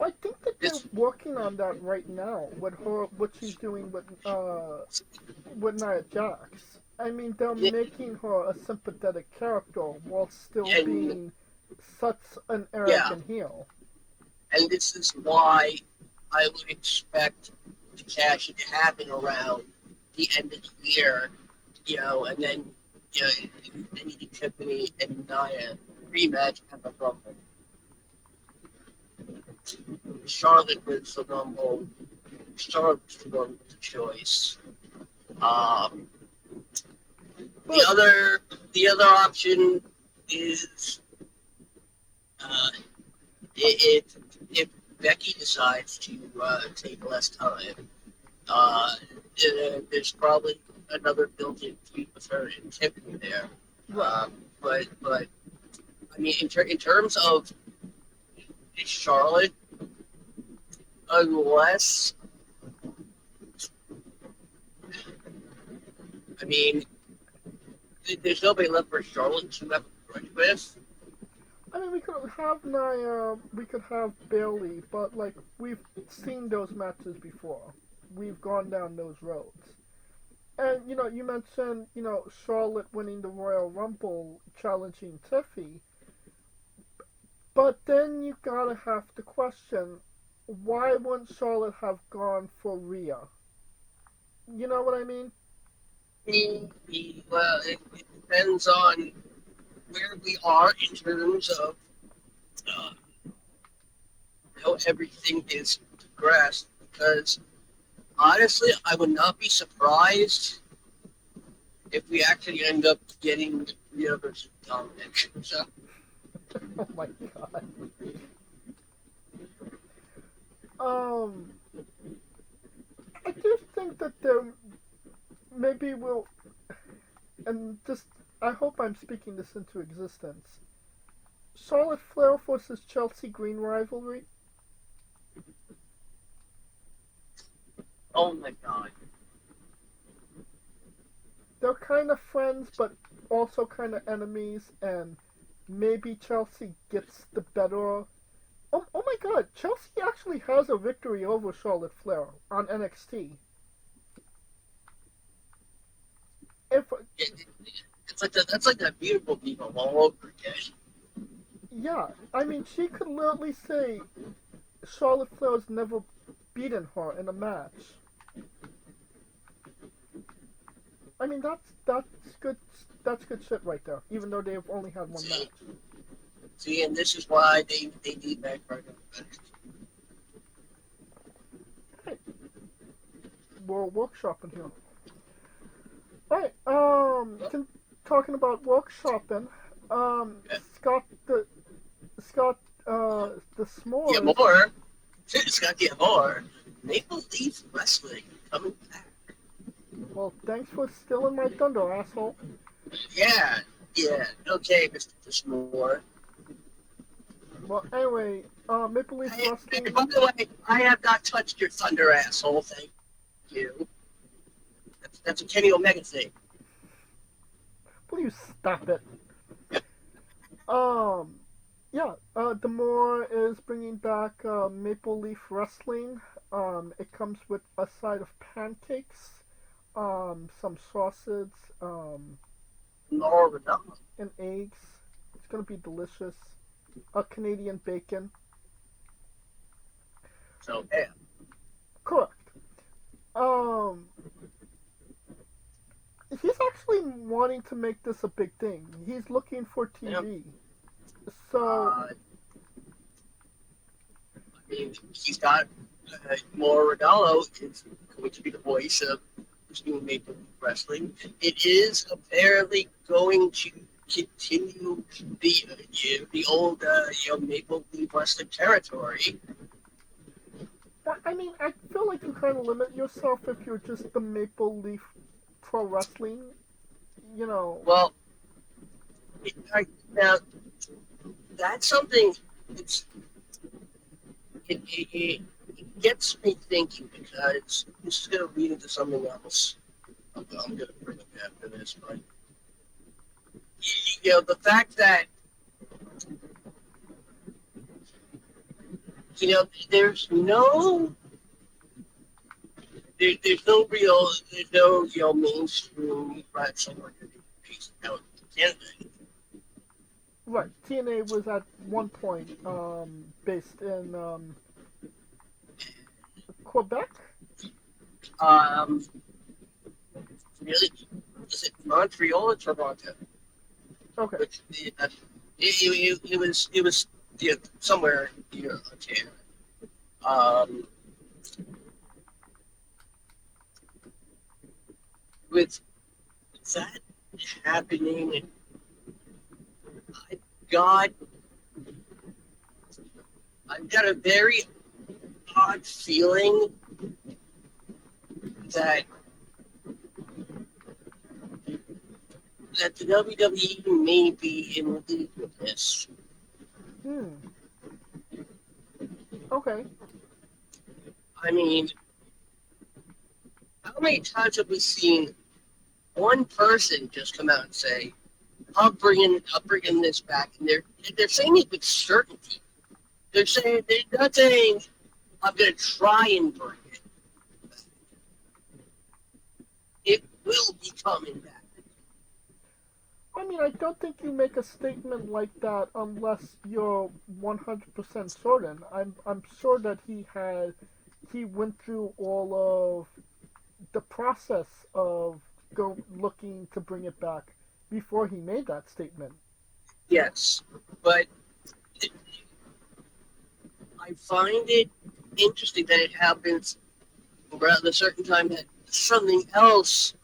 I think that they're working on that right now with her, what she's doing with Nia Jax. I mean, they're making her a sympathetic character while still being such an arrogant heel. And this is why I would expect the cash to happen around the end of the year, and then you get Tiffany and Nia rematch at the Rumble. Charlotte wins the Rumble. Charlotte's the one with the choice. The other option is if Becky decides to take less time, there's probably another built-in feud with her and Tiffany there. But I mean, in terms of Charlotte, unless there's nobody left for Charlotte to have a grudge with. I mean, we could have Nia, we could have Bayley, but we've seen those matches before. We've gone down those roads. And you mentioned Charlotte winning the Royal Rumble, challenging Tiffy. But then you gotta have to question, why wouldn't Charlotte have gone for Rhea? You know what I mean? Well, it depends on where we are in terms of how everything is progressed. Because honestly, I would not be surprised if we actually end up getting Rhea versus Dominic. So. Oh my god. I do think that there maybe will, and just I hope I'm speaking this into existence. Charlotte Flair versus Chelsea Green rivalry. Oh my god. they're kind of friends, but also kind of enemies, and maybe Chelsea gets the better. Oh my God! Chelsea actually has a victory over Charlotte Flair on NXT. If That's like that beautiful people all over again. yeah, I mean, she could literally say Charlotte Flair's never beaten her in a match. I mean, that's good. That's good shit right there. Even though they've only had one match. See, and this is why they need that card. We're workshopping here. Alright, talking about workshopping, Scott, the S'mores. Yeah, more. Scott D'Amore. Maple Leaf Wrestling coming back. Well, thanks for stealing my thunder, asshole. Yeah. Okay, Mr. S'more. Well, anyway, Maple Leaf Hey, Wrestling. by the way, I have not touched your thunder, asshole. Thank you. That's a Kenny Omega thing. Will you stop it? D'Amore is bringing back Maple Leaf Wrestling. It comes with a side of pancakes, some sausage, Laura Renault. and eggs. It's gonna be delicious. A Canadian bacon. So, yeah. Correct. He's actually wanting to make this a big thing. He's looking for TV. So, I mean, he's got Mauro Ranallo is going to be the voice of this new Maple Leaf Wrestling. It is apparently going to continue the old Maple Leaf Wrestling territory. I mean, I feel like you kind of limit yourself if you're just the Maple Leaf Pro Wrestling. You know. Well, now that's something. It gets me thinking because this is going to lead into something else. I'm going to bring up after this, but the fact that there's no mainstream wrestling organization out in Canada. Right. TNA was at one point based in Quebec. Really, is it Montreal or Toronto? Okay. It was somewhere near Ontario. With that happening, I've got a very odd feeling that the WWE may be in league with this. Okay. I mean, how many times have we seen one person just come out and say, "I'm bringing this back," and they're saying it with certainty. They're not saying, "I'm going to try and bring it." It will be coming back. I mean, I don't think you make a statement like that unless you're 100% certain. I'm sure that he went through all of the process of looking to bring it back before he made that statement. Yes, but I find it interesting that it happens around a certain time that something else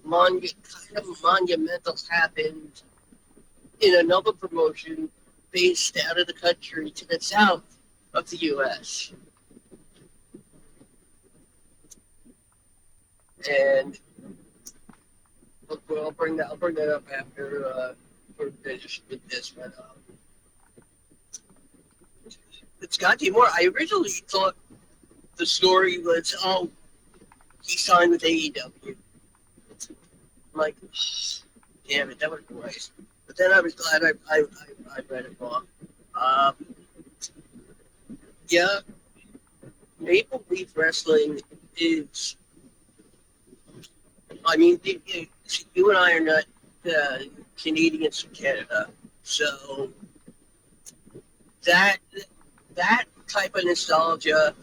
kind of monumental happened in another promotion based out of the country to the south of the U.S. And I'll bring that up after we're finished with this. But Scott D'Amore, I originally thought the story was, he signed with AEW. I'm like, damn it, that would be nice. But then I was glad I read it wrong. Yeah, Maple Leaf Wrestling is. I mean, you and I are not Canadians from Canada, so that type of nostalgia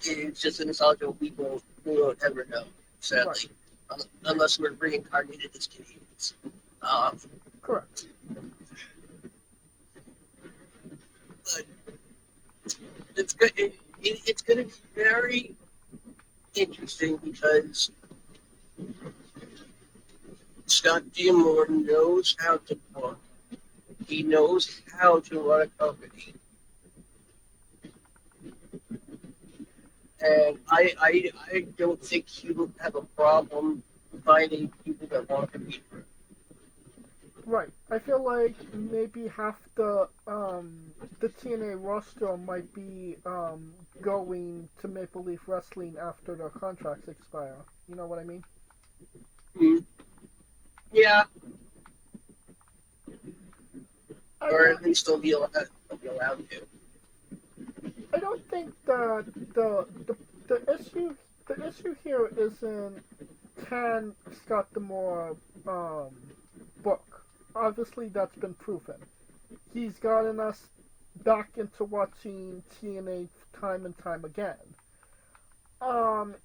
is just a nostalgia we won't ever know, sadly, unless we're reincarnated as Canadians. Correct. But it's good. It's going to be very interesting because Scott D'Amore knows how to book. He knows how to run a company. And I don't think he will have a problem finding people that want to compete for him. Right. I feel like maybe half the TNA roster might be going to Maple Leaf Wrestling after their contracts expire. You know what I mean? Mm. Yeah. Or at least they'll be allowed to. I don't think that the issue here isn't can Scott D'Amore book. Obviously, that's been proven. He's gotten us back into watching TNA time and time again.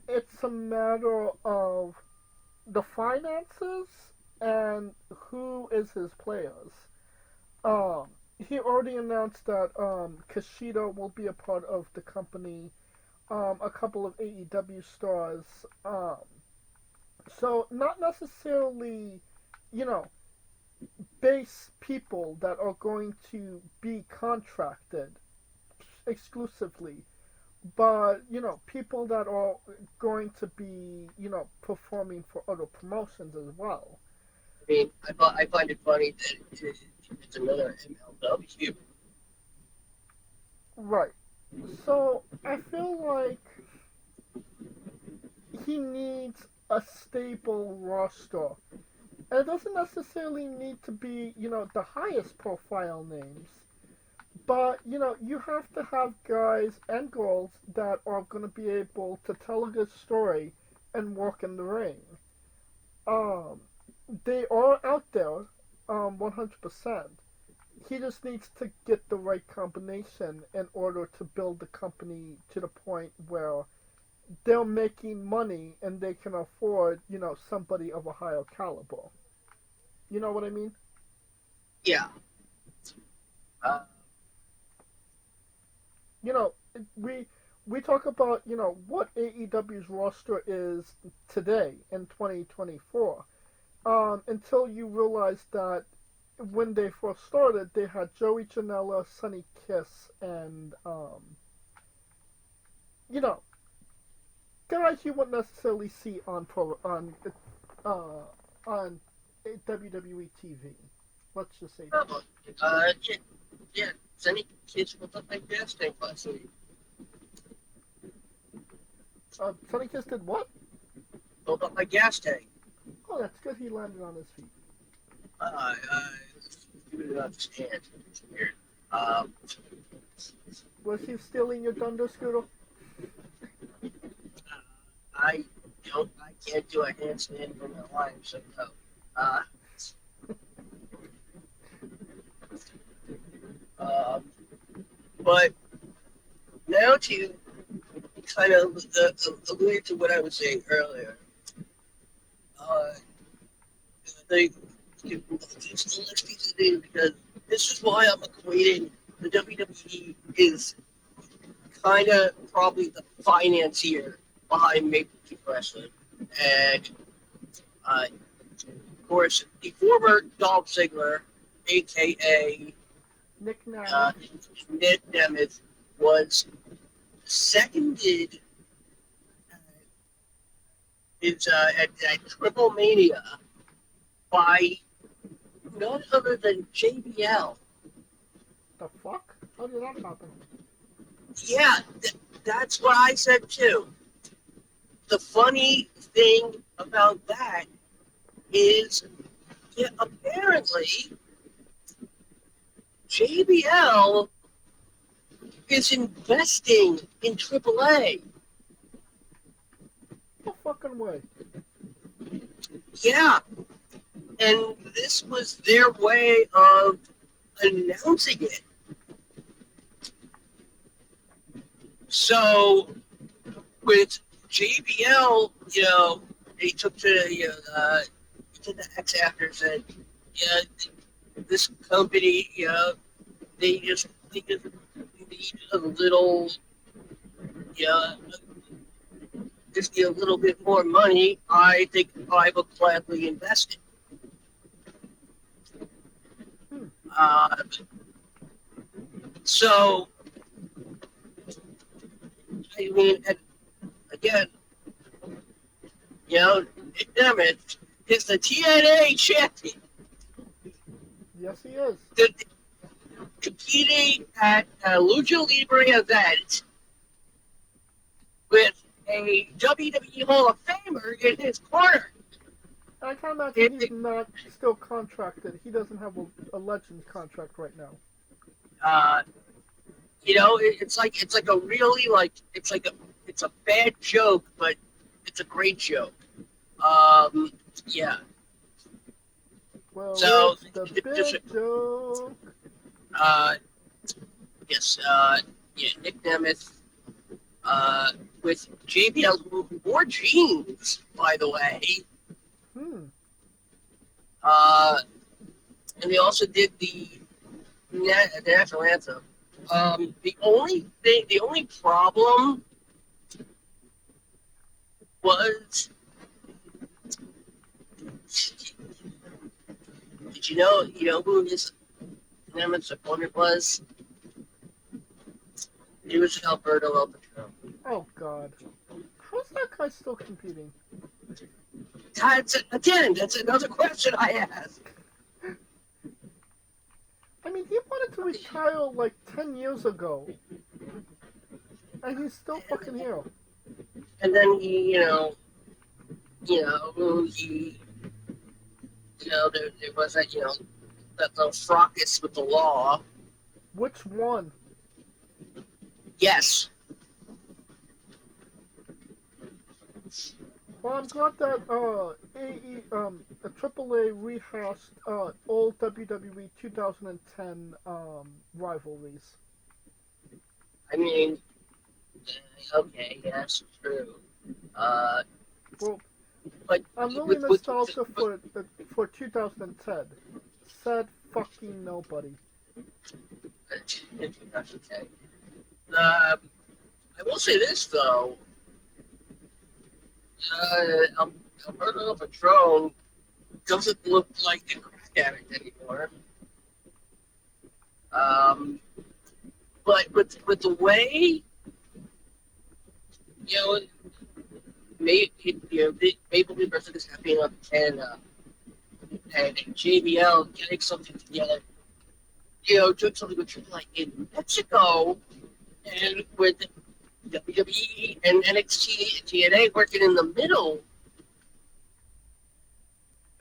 It's a matter of the finances and who is his players. He already announced that Kushida will be a part of the company. A couple of AEW stars. So not necessarily, base people that are going to be contracted exclusively, but people that are going to be performing for other promotions as well. I mean, I find it funny that it's another MLW. Right. So I feel like he needs a stable roster. And it doesn't necessarily need to be, the highest profile names. But, you have to have guys and girls that are going to be able to tell a good story and work in the ring. They are out there, 100%. He just needs to get the right combination in order to build the company to the point where they're making money and they can afford, somebody of a higher caliber. You know what I mean? Yeah. We talk about, what AEW's roster is today in 2024. Until you realize that when they first started, they had Joey Janela, Sonny Kiss, and, guys you wouldn't necessarily see on WWE TV. Let's just say that. Yeah. Sonny Kiss filled up my gas tank last week. Sonny Kiss did what? Filled up my gas tank. Oh, that's good. He landed on his feet. You didn't understand. It's weird. Was he stealing your thunder, Scooter? I can't do a handstand for my life, so no. But now to kind of allude to what I was saying earlier, let's piece it in because this is why I'm equating the WWE is kind of probably the financier behind Maple Leaf Wrestling. And, of course, the former Dolph Ziggler, a.k.a. Nick Nemeth. Nick Nemeth, was seconded at Triple Mania by none other than JBL. The fuck? How did that happen? Yeah, that's what I said too. The funny thing about that is apparently JBL is investing in AAA. No fucking way. Yeah, and this was their way of announcing it. So with JBL, they took to the X after and said, this company, they just need a little, just need a little bit more money. I think I would gladly invest it. So, I mean, again, Nick Nemeth is the TNA champion. Yes, he is. Competing at a Lucha Libre event with a WWE Hall of Famer in his corner. I can't imagine he's not still contracted. He doesn't have a Legends contract right now. It's like a really it's a bad joke, but it's a great joke. Yeah. Well, So, it's the big joke. Yes, Nick Nemeth, with JBL, who wore jeans, by the way. And they also did the national anthem. The only problem was, did you know who his Nemeth's opponent was? It was Alberto El Patron. Oh God, how's that guy still competing? That's another question I ask. I mean, he wanted to retire like 10 years ago, and he's still fucking here. And then there was that little fracas with the law. Which one? Yes. Well, I'm glad that AAA rehashed old WWE 2010 rivalries. I mean, okay, yes, true. Well, but I'm really nostalgic for 2010. Said fucking nobody. Okay. I will say this though. Alberto El Patron doesn't look like a crack addict anymore. But with the way, Maple Leaf Wrestling is happening up in Canada, and JBL getting something together, doing something with AAA in Mexico, and with WWE and NXT and TNA working in the middle.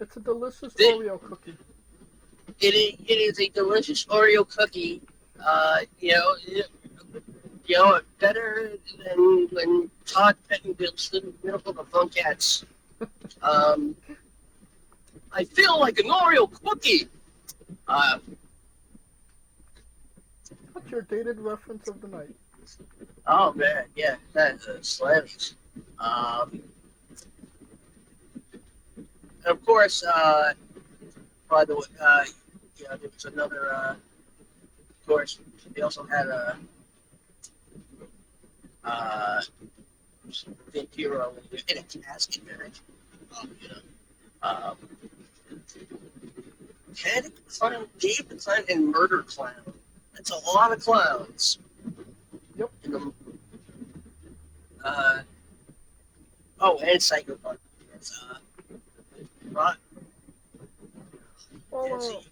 It's a delicious Oreo cookie. It is a delicious Oreo cookie. Better than when Todd Pettengill stood in the middle of the Funkats. I feel like an Oreo cookie. What's your dated reference of the night? Oh man, yeah, that's Slammies. And of course, by the way, there was another. Of course, they also had a Big Hero in a casket match. Panic Clown, David Clown, and Murder Clown. That's a lot of clowns. Yep. And Psycho Bug. Right. Well,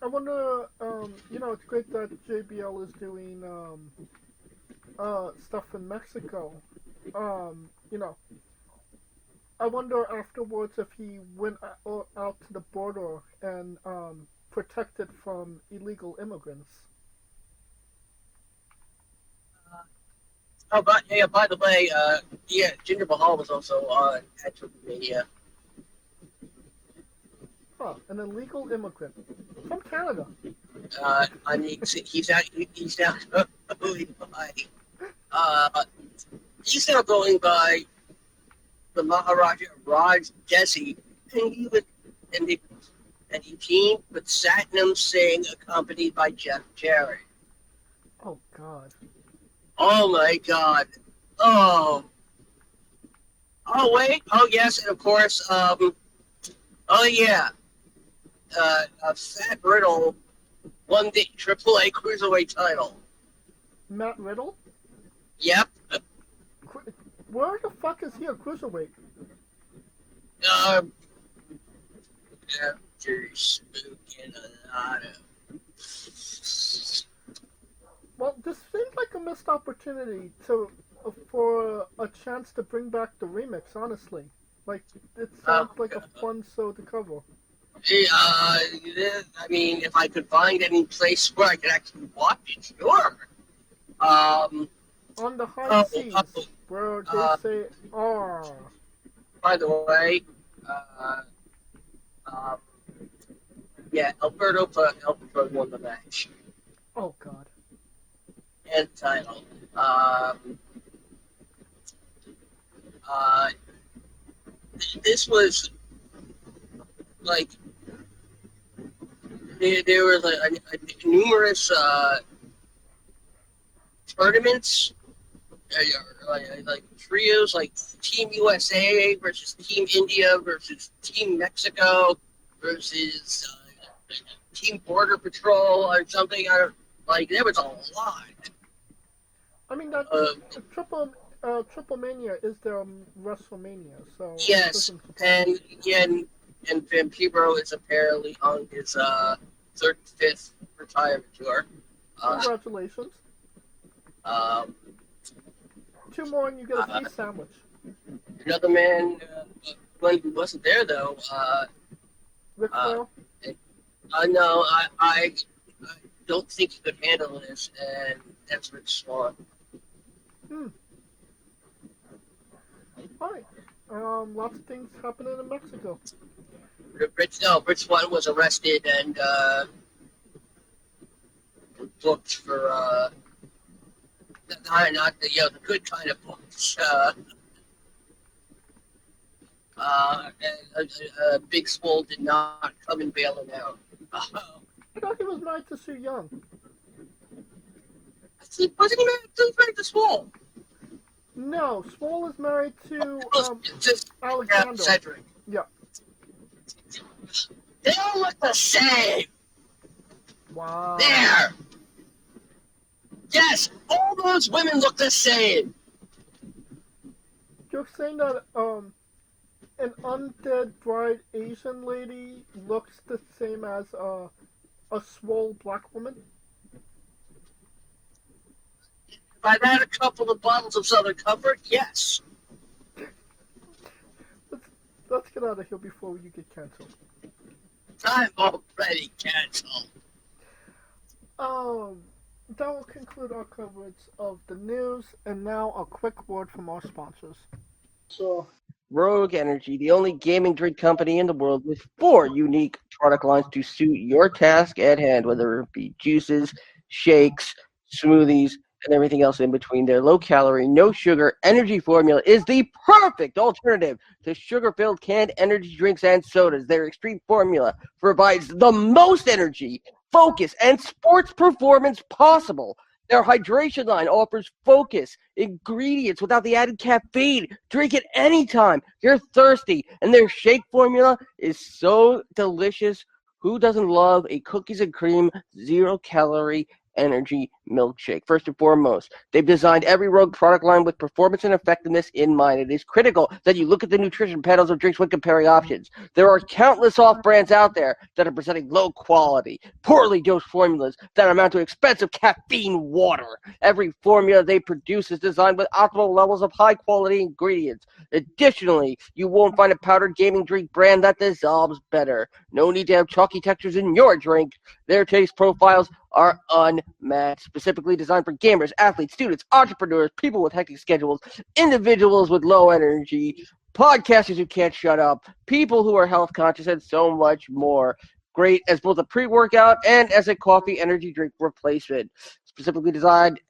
I wonder, it's great that JBL is doing, stuff in Mexico. I wonder afterwards if he went out to the border and protected from illegal immigrants. Oh, but yeah, by the way, yeah, Jinder Mahal was also on at WrestleMania. Huh, an illegal immigrant from Canada. I mean, he's out. He's now going by. He's now going by the Maharaja Raj Desi, and he teamed with Satnam Singh, accompanied by Jeff Jarrett. Oh God. Oh my God. Oh. Oh wait. Oh yes, and of course. Oh yeah. Fat Riddle won the AAA Cruiserweight title. Matt Riddle? Yep. Where the fuck is he a cruiserweight? After smoking a lot of. Well, this seems like a missed opportunity for a chance to bring back the remix. Honestly, like it sounds like a fun show to cover. I mean, if I could find any place where I could actually watch it, sure. On the high seas, where they say "ah." By the way, yeah, Alberto won the match Oh God. and title. This was like there was numerous tournaments, like trios, like Team USA versus Team India versus Team Mexico versus Team Border Patrol or something. There was a lot. I mean that Triple Mania is their WrestleMania, so Yes, and Vampiro is apparently on his 35th retirement tour. Congratulations. Two more and you get a free sandwich. Another man, when he wasn't there though, Ric Flair? no, I don't think he could handle this, and that's Rich Swann. Alright. Lots of things happening in Mexico. Rich Swann was arrested and booked for not the good kind of books. And Big Swole did not come and bail him out. I thought he was married to Sue Young. Wasn't he married to Swole? No, Swole is married to Just Alexander. Cedric. Yeah. They all look the same. Wow. There. Yes, all those women look the same. You're saying that an undead bride Asian lady looks the same as a swole black woman? If I've had a couple of bottles of Southern Comfort, yes. Let's get out of here before you get canceled. I'm already canceled. That will conclude our coverage of the news, and now a quick word from our sponsors. So, Rogue Energy, the only gaming drink company in the world with 4 unique product lines to suit your task at hand, whether it be juices, shakes, smoothies, and everything else in between. Their low-calorie, no-sugar energy formula is the perfect alternative to sugar-filled canned energy drinks and sodas. Their extreme formula provides the most energy, focus, and sports performance possible. Their hydration line offers focus, ingredients without the added caffeine. Drink it anytime you're thirsty. And their shake formula is so delicious. Who doesn't love a cookies and cream, 0-calorie Energy milkshake. First and foremost, they've designed every Rogue product line with performance and effectiveness in mind. It is critical that you look at the nutrition panels of drinks when comparing options. There are countless off brands out there that are presenting low quality, poorly dosed formulas that amount to expensive caffeine water. Every formula they produce is designed with optimal levels of high quality ingredients. Additionally, you won't find a powdered gaming drink brand that dissolves better. No need to have chalky textures in your drink. Their taste profiles are unmatched, specifically designed for gamers, athletes, students, entrepreneurs, people with hectic schedules, individuals with low energy, podcasters who can't shut up, people who are health conscious, and so much more. Great as both a pre-workout and as a coffee energy drink replacement. Specifically designed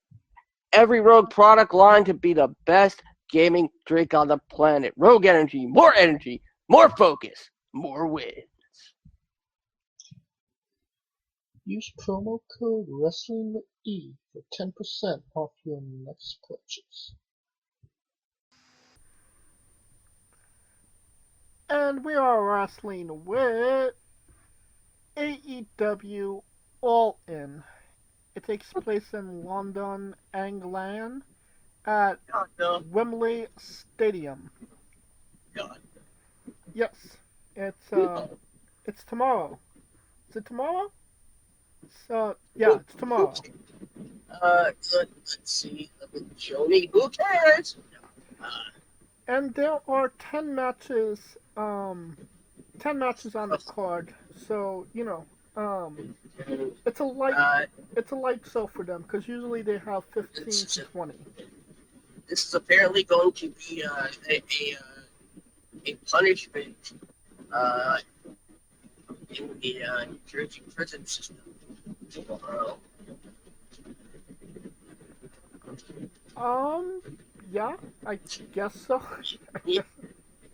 every Rogue product line to be the best gaming drink on the planet. Rogue Energy, more focus, more wins. Use promo code WrestlingWithE for 10% off your next purchase. And we are wrestling with AEW All In. It takes place in London, England, at Wembley Stadium. God. Yes, it's tomorrow. Is it tomorrow? Yeah, it's tomorrow. Let's see. Joni, who cares? And there are 10 matches. 10 matches on the card. So it's a light show for them because usually they have 15 to 20. This is apparently going to be a punishment in the New Jersey prison system tomorrow. Yeah, I guess so.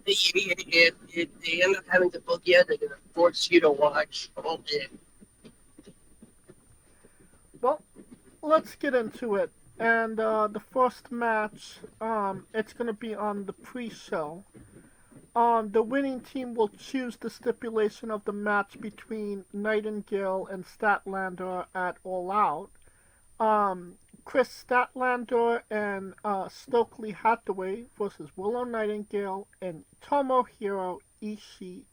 If they end up having to book you, they're going to force you to watch all day. Well, let's get into it. And the first match, it's going to be on the pre-show. The winning team will choose the stipulation of the match between Nightingale and Statlander at All Out. Chris Statlander and Stokely Hathaway versus Willow Nightingale and Tomohiro Ishii.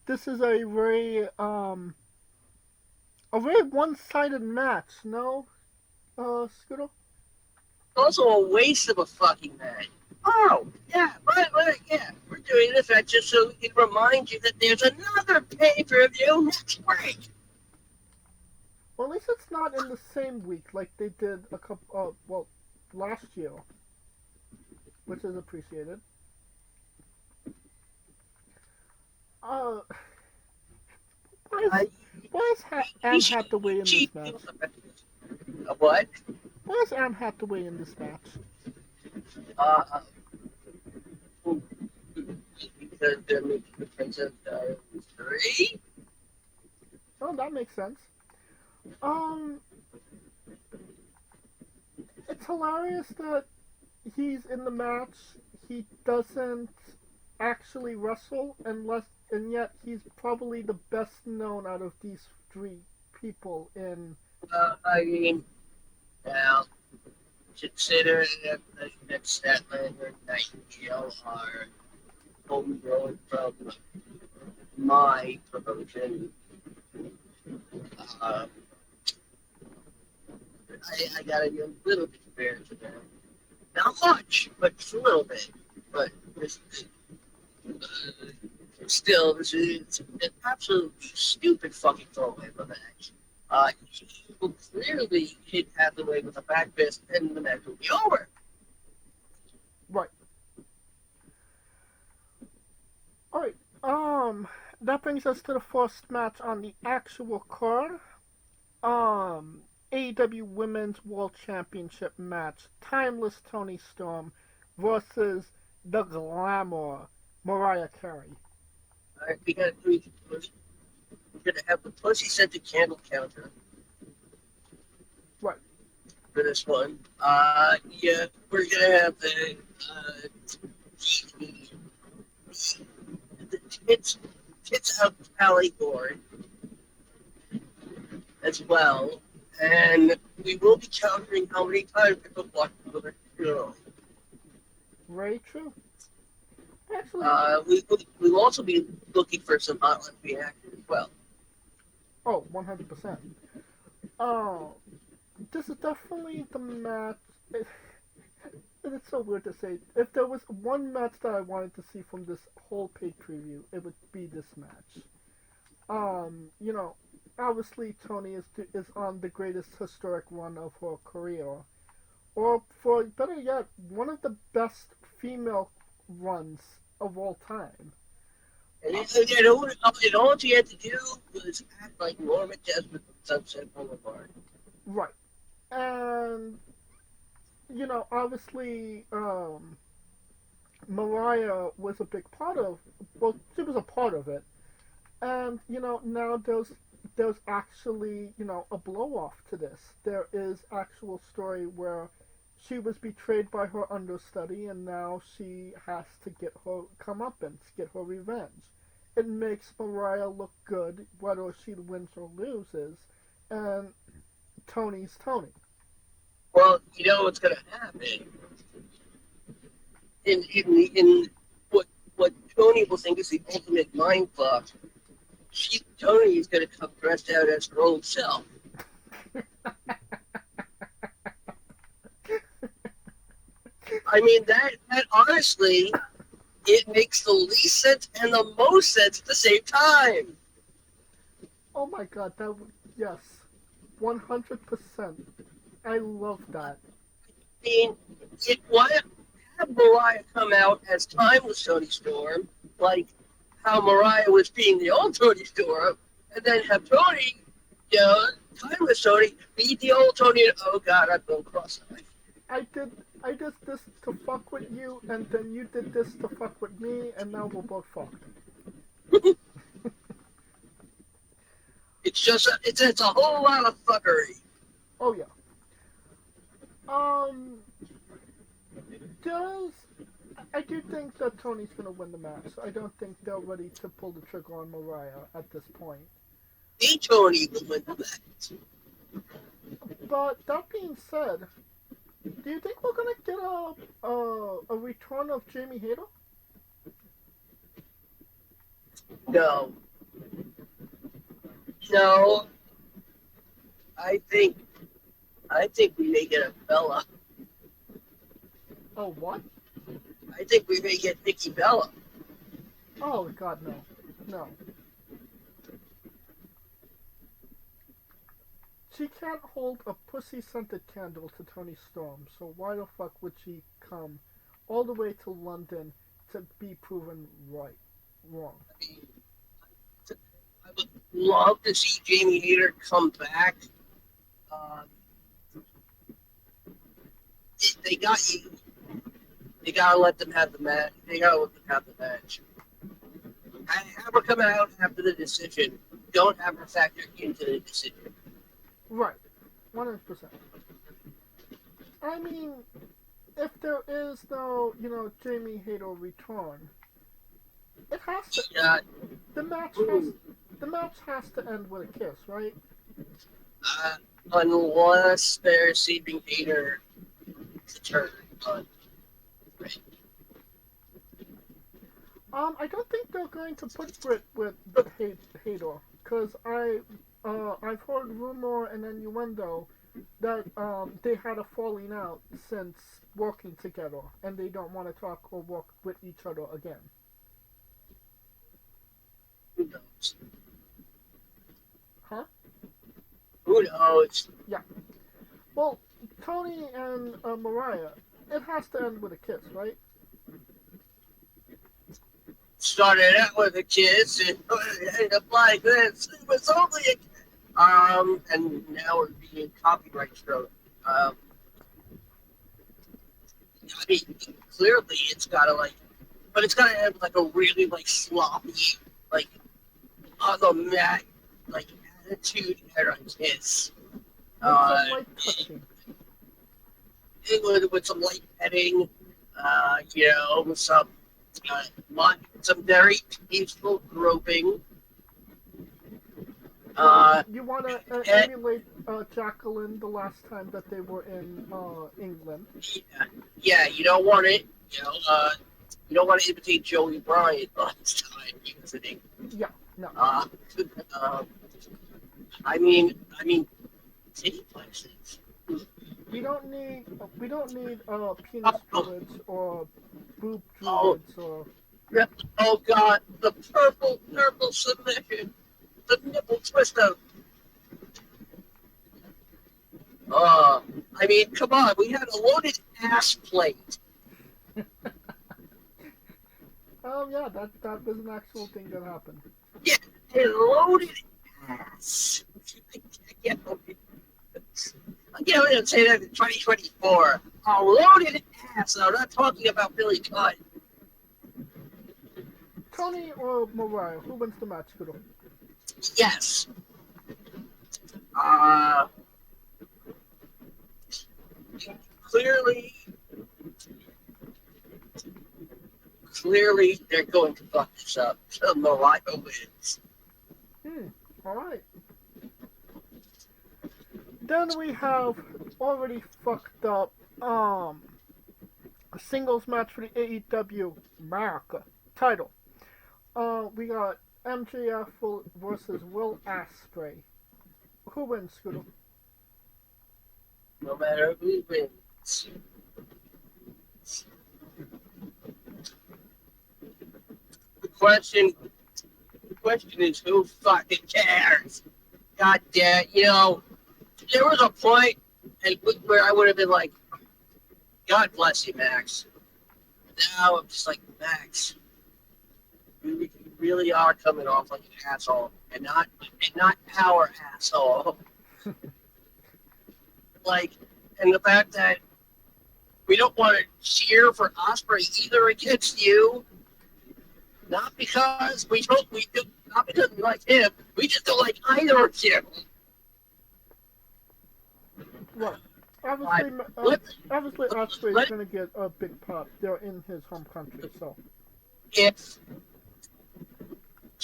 This is a very one-sided match, no, Scooter? Also a waste of a fucking match. Oh, yeah, yeah, we're doing this match just so we can remind you that there's another pay-per-view next week. Well, at least it's not in the same week like they did last year, which is appreciated. Why is Anne Hathaway in this match? What? Why is Anne Hathaway in this match? Because they're making the Princess Diaries 3? Oh, that makes sense. It's hilarious that he's in the match. He doesn't actually wrestle and yet he's probably the best known out of these three people in. I mean, now, consider that Statlander and Nightingale are homegrown from my promotion. I gotta be a little bit fair to them. Not much, but just a little bit. But still, this is an absolutely stupid fucking throwaway of a match. He will clearly hit Hathaway with a back fist, and the match will be over. Right. Alright, that brings us to the first match on the actual card. AEW Women's World Championship match. Timeless Toni Storm versus the Glamour, Mariah Carey. Alright, we're gonna have the pussy-scented candle counter. Right. For this one. Yeah, we're gonna have the tits out alley board. as well. And we will be counting how many times people watch the show. Very true. Actually, We will also be looking for some hotline reactions as well. oh, 100%. Oh, this is definitely the match. It's so weird to say. If there was one match that I wanted to see from this whole pay preview, it would be this match. You know, obviously Tony is on the greatest historic run of her career, or for better yet, one of the best female runs of all time. And all she had to do was act like Norma Desmond from Sunset Boulevard. Right. And obviously, Mariah was a big part of. Well, she was a part of it, and now there's actually a blow off to this. There is actual story where she was betrayed by her understudy, and now she has to get her comeuppance, get her revenge. It makes Mariah look good, whether she wins or loses, and Tony's Tony. Well, you know what's going to happen in what Tony will think is the ultimate mind fuck. Tony is going to come dressed out as her old self. I mean, that honestly, it makes the least sense and the most sense at the same time. Oh my god, yes, 100%. I love that. I mean, why have Mariah come out as timeless Tony Storm, like how Mariah was being the old Tony Storm, and then have Tony, timeless Tony, be the old Tony, and oh god, I'm going cross-eyed. I did this to fuck with you, and then you did this to fuck with me, and now we're both fucked. It's a whole lot of fuckery. Oh yeah. I do think that Tony's gonna win the match. I don't think they're ready to pull the trigger on Mariah at this point. The Tony will win the match. But that being said, do you think we're gonna get a return of Jamie Hayter? No. No. I think we may get a Bella. Oh, what? I think we may get Nikki Bella. Oh god, no. No. She can't hold a pussy-scented candle to Tony Storm, so why the fuck would she come all the way to London to be proven wrong? I mean, I would love to see Jamie Hayter come back. They got you. They gotta let them have the match. Have her come out after the decision. Don't have her factor into the decision. Right. 100%. I mean, if there is no, Jamie Hayter return, it has to. Yeah. The match has to end with a kiss, right? Unless they're saving Hayter to turn on. Right. I don't think they're going to put Britt with Hayter, because I've heard rumor and innuendo that they had a falling out since working together, and they don't want to talk or work with each other again. Who knows? Huh? Who knows? Yeah. Well, Tony and Mariah, it has to end with a kiss, right? Started out with a kiss and ended up like this. It was only a and now we're being copyright struck. I mean, clearly it's gotta but it's gotta end like a really sloppy, on the mat, attitude era kiss. With some light petting, with some very peaceful groping. You want to and- emulate Jacqueline the last time that they were in England. yeah, you don't want it. You don't want to imitate Joey Bryant last time he was in England. Yeah, no. I mean, titty places. We don't need penis druids or boob Oh. druids or Oh God, the purple submission, the nipple twister. I mean, come on, we had a loaded ass plate. yeah, that was an actual thing that happened. Yeah, a loaded ass. I can't even say that in 2024. A loaded ass. I'm not talking about Billy Gunn. Tony or Mariah, who wins the match, Kudo? Yes. Clearly, they're going to fuck this up. So Mariah wins. Alright. Then we have already fucked up a singles match for the AEW America title. We got MJF versus Will Ospreay. Who wins, Scooter? No matter who wins. The question is who fucking cares? God damn, there was a point where I would have been like, God bless you, Max. Now I'm just like, Max, you really are coming off like an asshole, and not our asshole. And the fact that we don't want to cheer for Osprey either against you, not because not because we like him, we just don't like either of you. Right. Obviously Osprey's going to get a big pop. They're in his home country, so. If,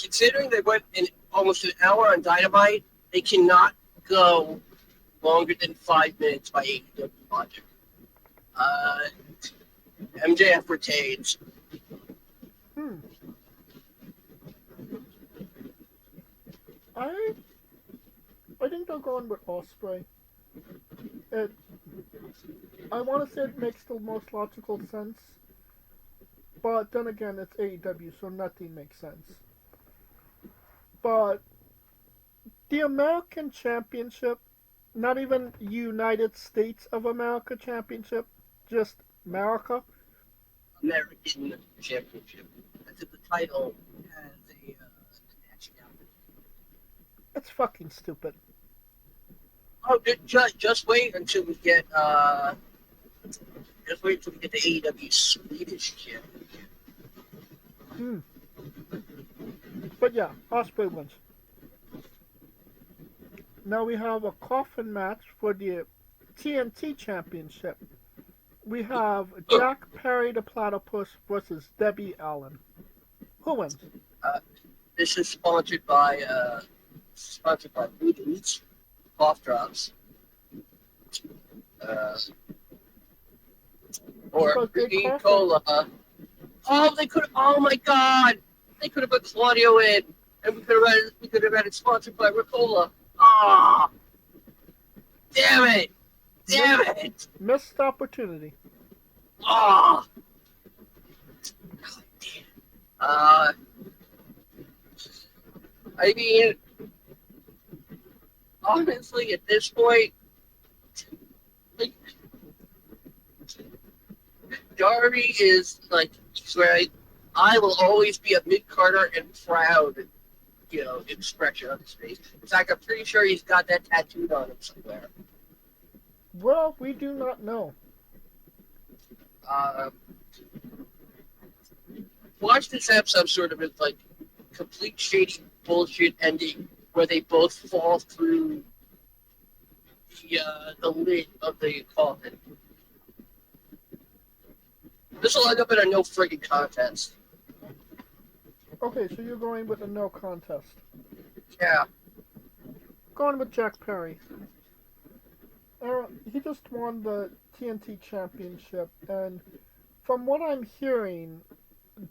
considering they went in almost an hour on Dynamite, they cannot go longer than 5 minutes by AEW logic. MJF retains. I think they're going with Osprey. I want to say it makes the most logical sense, but then again, it's AEW, so nothing makes sense. But the American Championship, not even United States of America Championship, just America. American Championship. That's the title has a nationality. It's fucking stupid. Oh, just wait until we get the AEW Swedish Championship. But yeah, Osprey wins. Now we have a coffin match for the TNT Championship. We have Jack Perry the Platypus versus Debbie Allen. Who wins? This is sponsored by Booties, Cough Drops, or Green Cola. Oh my God! They could have put Claudio in, and we could have had it sponsored by Ricola. Ah! Damn it! Damn it! Missed opportunity. Ah! I mean, honestly, at this point, Darby is he's right. I will always be a mid-Carter and proud, expression on his face. In fact, I'm pretty sure he's got that tattooed on him somewhere. Well, we do not know. Watch this have some sort of complete shady bullshit ending where they both fall through the lid of the coffin. This will end up in a no friggin' contest. Okay, so you're going with a no contest. Yeah. going with Jack Perry. He just won the TNT Championship, and from what I'm hearing,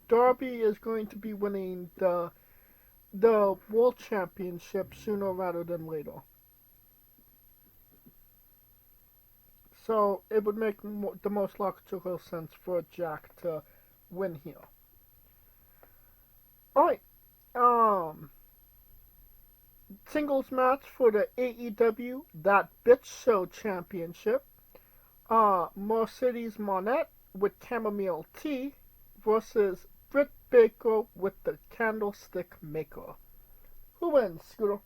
Darby is going to be winning the World Championship sooner rather than later. So it would make the most logical sense for Jack to win here. Alright, singles match for the AEW That Bitch Show Championship. Mercedes Monet with Chamomile Tea versus Britt Baker with the Candlestick Maker. Who wins, Scooter?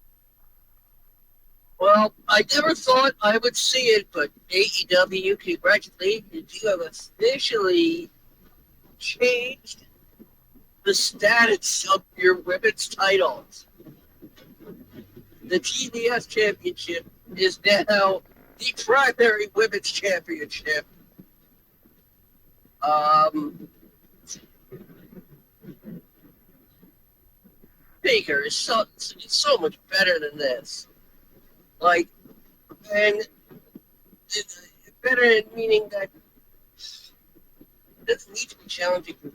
Well, I never thought I would see it, but AEW, congratulations, you have officially changed the status of your women's titles. The TBS Championship is now the primary women's championship. Baker is so much better than this. Like, and better meaning that this needs to be challenging for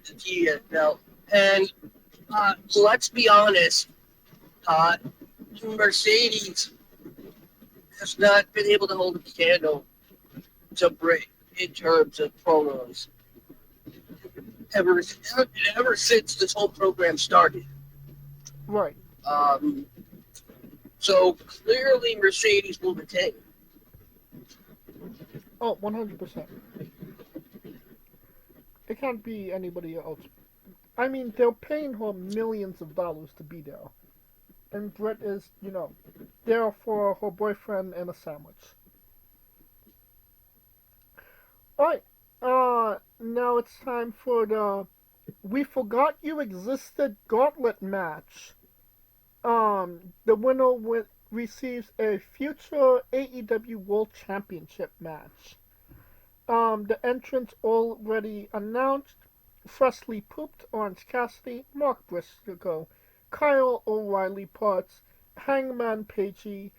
the TBS belt. And let's be honest, Mercedes has not been able to hold a candle to Britt in terms of promos ever since this whole program started. Right. So clearly Mercedes will retain. Oh, 100%. It can't be anybody else. I mean, they're paying her millions of dollars to be there. And Britt is, there for her boyfriend and a sandwich. Alright, now it's time for the We Forgot You Existed Gauntlet match. The winner receives a future AEW World Championship match. The entrants already announced: Freshly Pooped Orange Cassidy, Mark Briscoe, Kyle O'Reilly Parts, Hangman Pagey,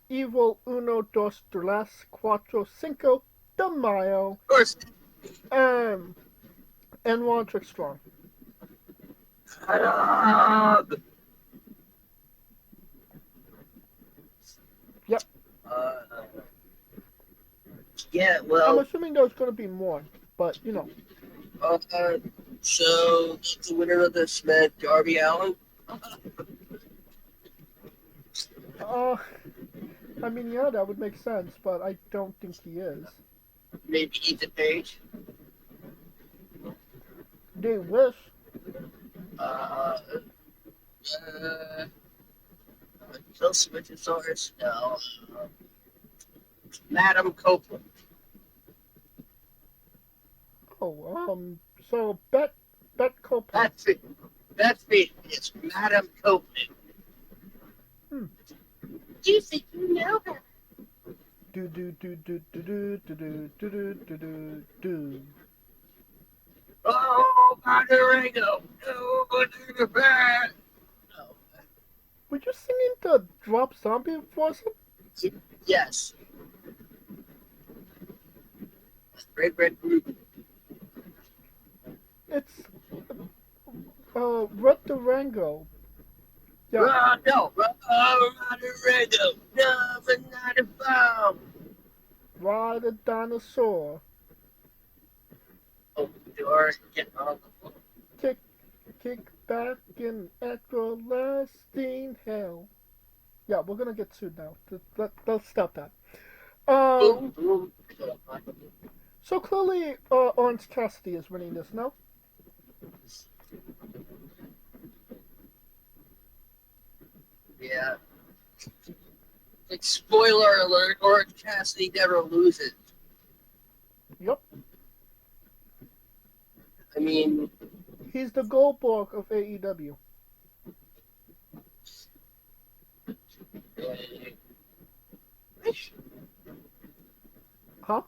Evil Uno Dos Tres Cuatro Cinco de Mayo, Of course, and Roderick Strong. Yep. Yeah, I'm well, assuming there's going to be more, but so the winner of this match, Darby Allin. I mean, yeah, that would make sense, but I don't think he is. Maybe Ethan Page. They wish. Kill Switchosaurus. No. Madam Copeland. Oh, so Bet Copeland. That's it. That's it. It's Madam Copeland. Do you think you know her? Do. Oh, Monterego. No, the bad. Oh. Were you singing the Drop Zombie voice? Yes. Red Group. It's Red Durango. Yeah. No. Monterego. No, but not a bomb. Ride a dinosaur. Open the door. Get on the floor. Kick back in everlasting hell. Yeah, we're gonna get sued now. Let's stop that. Boom, boom. So clearly, Orange Cassidy is winning this, no? Yeah. Like, spoiler alert, Orange Cassidy never loses. Yep. I mean, He's the Goldberg of AEW. Huh?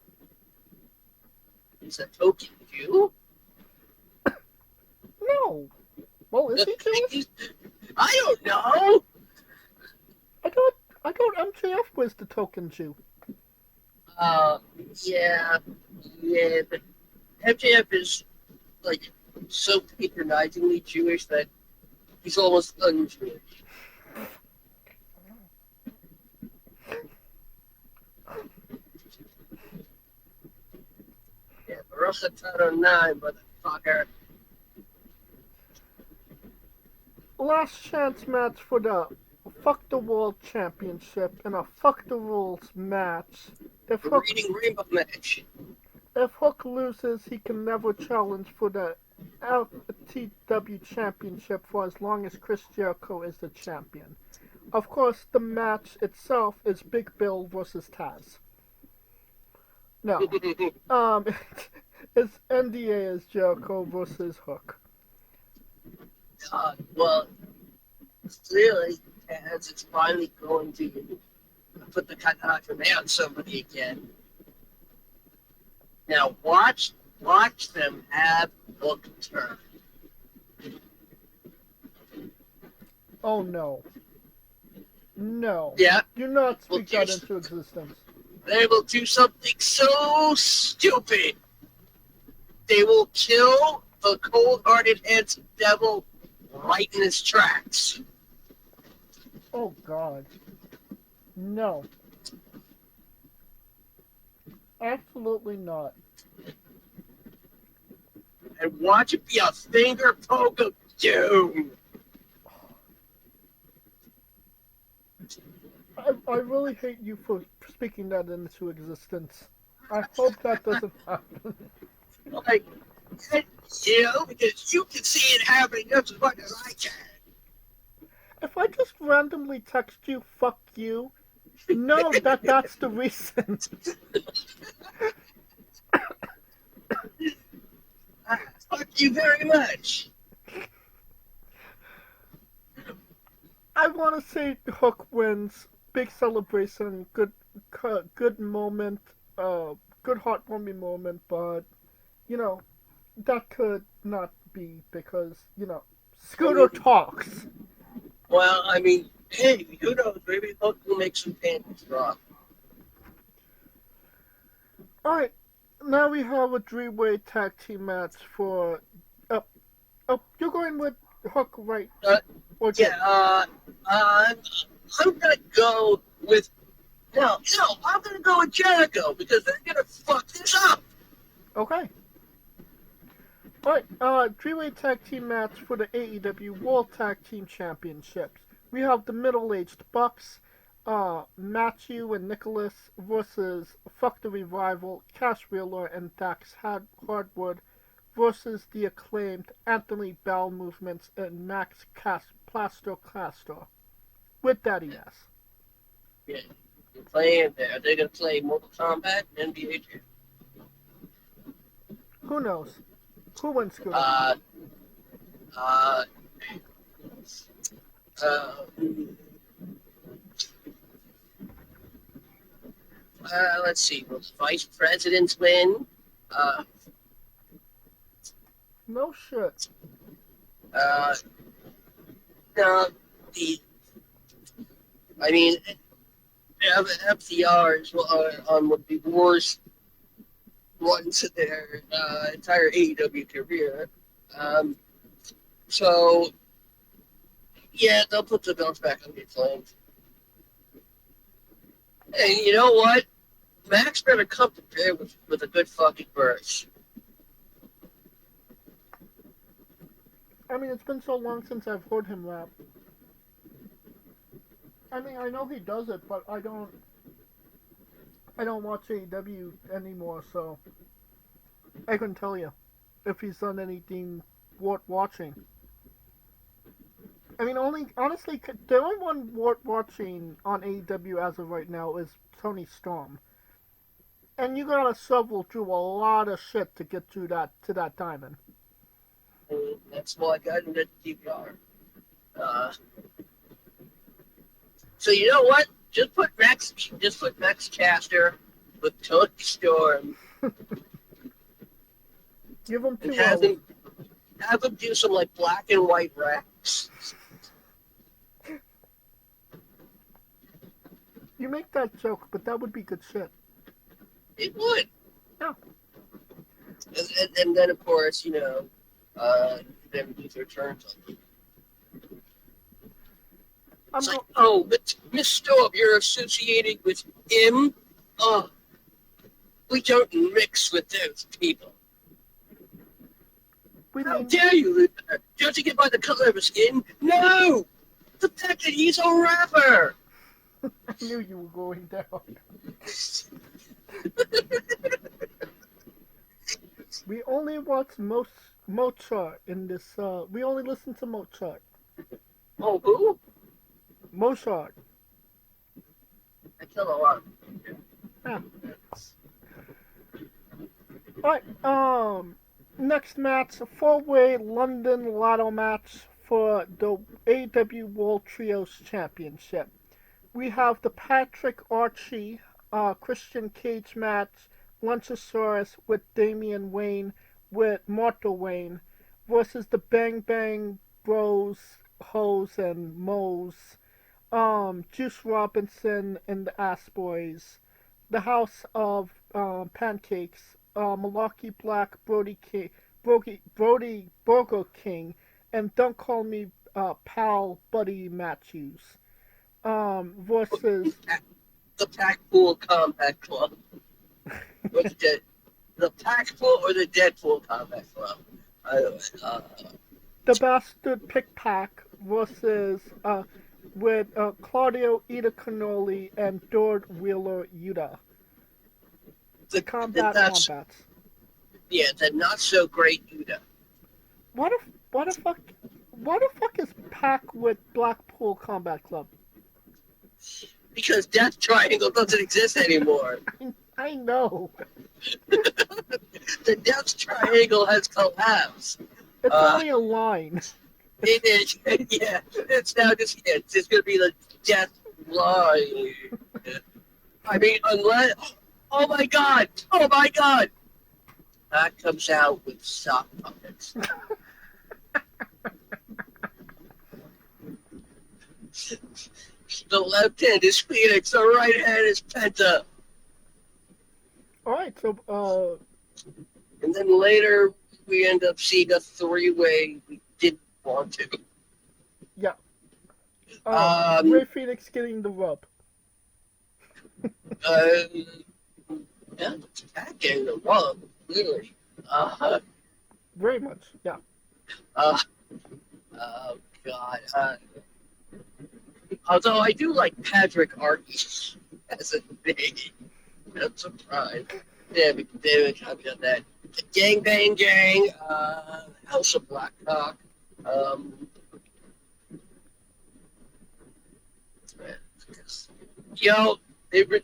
He's a token Jew? No. Well, is he Jewish? I don't know. I I thought MJF was the token Jew. Yeah, but MJF is like so patronizingly Jewish that he's almost un-Jewish. Yeah, Baruch atah 9, motherfucker. Last chance match for the Fuck the World Championship in a Fuck the Rules match. If The Hook, Reading Rainbow match. if Hook loses, he can never challenge for the FTW Championship for as long as Chris Jericho is the champion. Of course, the match itself is Big Bill versus Taz. No, it's NDA as Jericho versus Hook. Well, clearly, Taz is finally going to put the katana on somebody again. Now watch them have Hook turn. Oh no. No. Yeah, Do not Well, speak that just- into existence. they will do something so stupid. They will kill the cold-hearted handsome devil right in his tracks. Oh god. No. Absolutely not. And watch it be a finger poke of doom. I really hate you for speaking that into existence. I hope that doesn't happen. Like, because you can see it happening just as much as I can. If I just randomly text you, fuck you, know that that's the reason. Fuck you very much. I want to say Hook wins. Big celebration. Good moment. Good heartwarming moment. But, that could not be because, Scooter talks. Well, I mean, hey, who knows? Maybe Hook will make some panties drop. Alright, now we have a three-way tag team match for. You're going with Hook, right? Or Yeah, I'm gonna go with I'm gonna go with Jericho because they're gonna fuck this up. Okay. Alright, three-way tag team match for the AEW World Tag Team Championships. We have the middle-aged Bucks, Matthew and Nicholas versus Fuck the Revival, Cash Wheeler and Dax Hardwood versus the acclaimed Anthony Bell Movements and Max Plaster. With Daddy S. Yeah, they're playing there. They're gonna play Mortal Kombat and NBA Jam. Who knows? Who wins Scooter? Let's see. Will the vice presidents win? No shit. No, FTR is on one of the worst ones in their entire AEW career. So, yeah, they'll put the belts back on the flames. And you know what? Max better come prepared with a good fucking verse. I mean, it's been so long since I've heard him rap. I mean, I know he does it, but I don't watch AEW anymore, so I couldn't tell you if he's done anything worth watching. I mean, honestly, the only one worth watching on AEW as of right now is Tony Storm, and you gotta shovel through a lot of shit to get to that diamond. And that's why I got into DVR. So you know what? Just put Max Caster with Tony Storm. Give him And 2 have him do some like black and white raps. You make that joke, but that would be good shit. It would. Yeah. And then, of course, then Luther turns on them. It's like, oh, but Miss Storm, you're associated with him? Oh, we don't mix with those people. How dare you, Luther? Don't you get by the color of his skin? No! The fact that he's a rapper! I knew you were going down. We only watch Mozart in this, we only listen to Mozart. Oh, who? Mozart. I kill a lot. Yeah. Alright, next match, a four-way London Lotto match for the AEW World Trios Championship. We have the Patrick Archie, Christian Cage match, Luchasaurus with Damian Wayne with Martha Wayne versus the Bang Bang Bros, Hoes and Moes, Juice Robinson and the Ass Boys, the House of Pancakes, Milwaukee Black, Brody Burger King, and Don't Call Me Pal Buddy Matthews, versus the Packpool Combat Club. What's the Packpool or the Deadpool Combat Club? the Bastard Pick Pack versus with Claudio Ida Cannoli and Dord Wheeler Yuta. The combats. Yeah, the not so great Yuta. What the fuck is Pack with Blackpool Combat Club? Because Death Triangle doesn't exist anymore. I know. The Death Triangle has collapsed. It's only a line. It is, yeah. It's now just, it's going to be the Death Line. I mean, unless, oh my god, that comes out with sock puppets. The left hand is Phoenix, the right hand is Penta. Alright, so, and then later we end up seeing a three-way we didn't want to. Yeah. Ray Phoenix getting the rub. Yeah, getting the rub, really. Very much, yeah. Oh, God. Although I do like Patrick Archie as a name. I'm surprised. Damn it, I've done that. Gang Bang Gang, House of Blackcock.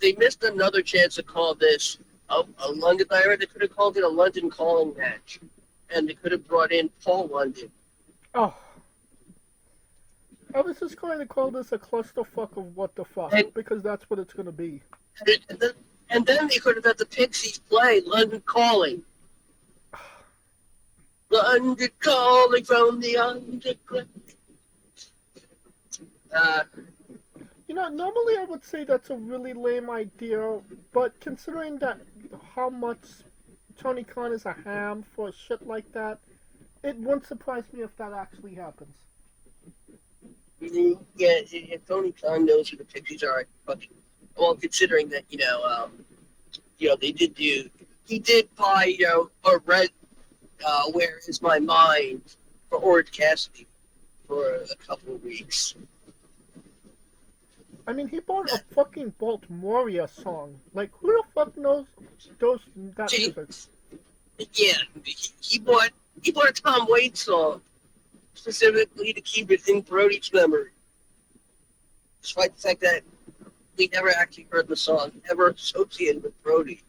They missed another chance to call this a London. I heard they could have called it a London Calling match, and they could have brought in Paul London. Oh. I was just going to call this a clusterfuck of what the fuck, because that's what it's going to be. And then they could have had the Pixies play London Calling. London Calling from the underground. Normally I would say that's a really lame idea, but considering that how much Tony Khan is a ham for shit like that, it wouldn't surprise me if that actually happens. Yeah, if Tony Khan knows who the Pixies are, well, considering that, he did buy, a red, Where Is My Mind for Orange Cassidy for a couple of weeks. I mean, he bought a fucking Baltimoria song. Like, who the fuck knows that music? Yeah, he bought a Tom Waits song specifically to keep it in Brody's memory. Despite the fact that we never actually heard the song ever associated with Brody.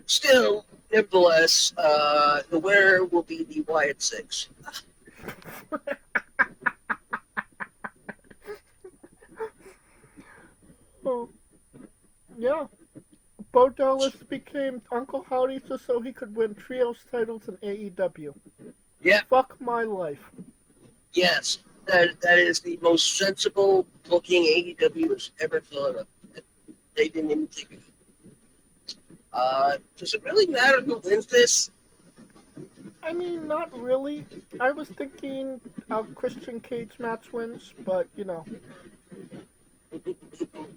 Still, nevertheless, the winner will be the Wyatt Six. Oh, yeah. Bo Dallas became Uncle Howdy just so he could win trios titles in AEW. Yeah. Fuck my life. Yes. That is the most sensible booking AEW has ever thought of. They didn't even think of it. Does it really matter who wins this? I mean, not really. I was thinking a Christian Cage match wins, but you know,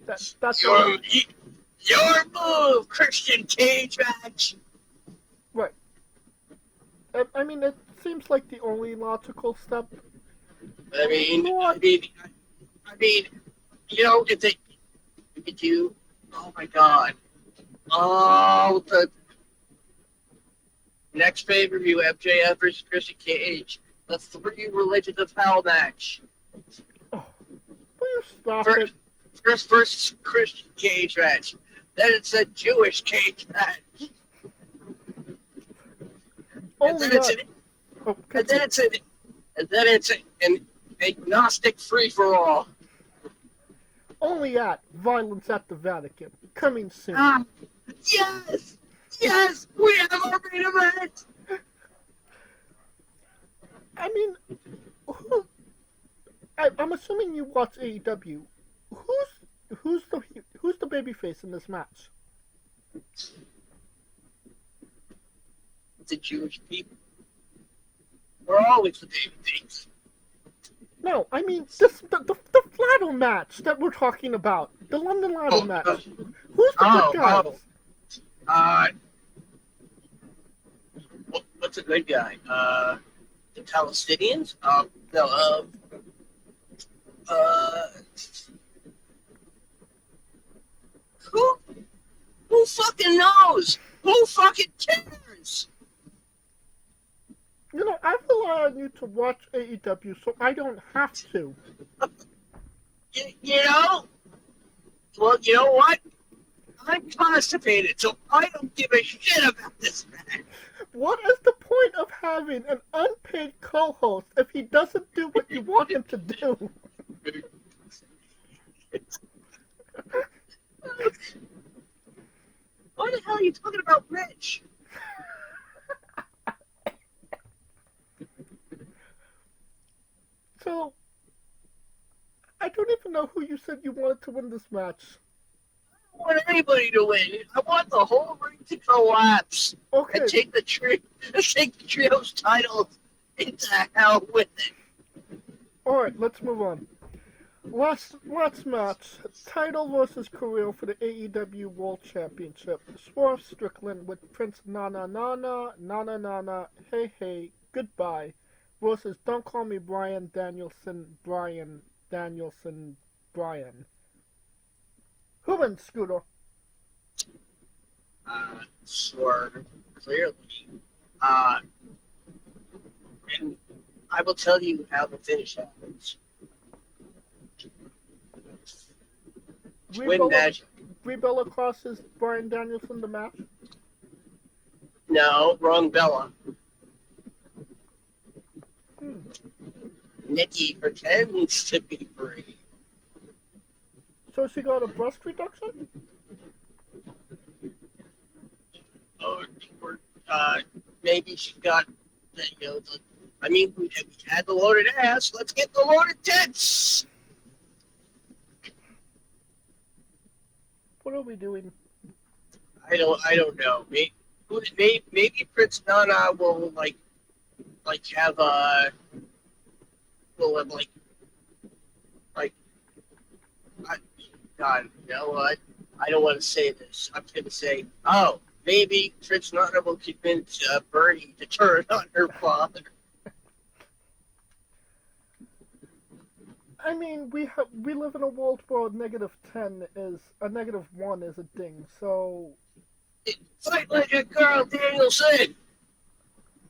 that's Your move, Christian Cage match. right. I mean, it seems like the only logical step. I mean, What? you know, if they could do, oh my God, oh the next pay-per-view, MJF versus Christian Cage, the 3 Religions of Hell match. Will you stop it? First versus Christian Cage match. Then it's a Jewish Cage match. And then it's an agnostic free-for-all. Only at Violence at the Vatican, coming soon. Yes! Yes! We have our main event! I mean, I'm assuming you watch AEW. Who's the babyface in this match? The Jewish people. We're always the babyface. No, I mean the ladder match that we're talking about, the London ladder match. Who's the good guy? What's a good guy? The Palestinians? Who fucking knows? Who fucking cares? You know, I rely on you to watch AEW, so I don't have to. You know? Well, you know what? I'm constipated, so I don't give a shit about this man. What is the point of having an unpaid co-host if he doesn't do what you want him to do? Why the hell are you talking about Rich? So, I don't even know who you said you wanted to win this match. I don't want anybody to win. I want the whole ring to collapse Okay. and take the trio's titles into hell with it. Alright, let's move on. Last match, title versus career for the AEW World Championship. Swerve Strickland with Prince Nana, hey, goodbye, versus Don't Call Me Brian Danielson. Who wins, Scooter? Swerve, clearly. And I will tell you how the finish happens. Win magic. Brie Bella crosses Brian Danielson the match? No, wrong Bella. Nikki pretends to be Brie. So she got a breast reduction? Or maybe she got, we had the loaded ass. Let's get the loaded tits. What are we doing? I don't know. Maybe Prince Nana will have God, you know what? I don't want to say this. I'm going to say, maybe Prince Nana will convince Bernie to turn on her father. I mean, we live in a world where -10 is a -1 is a thing, so Fight like a girl, Danielson.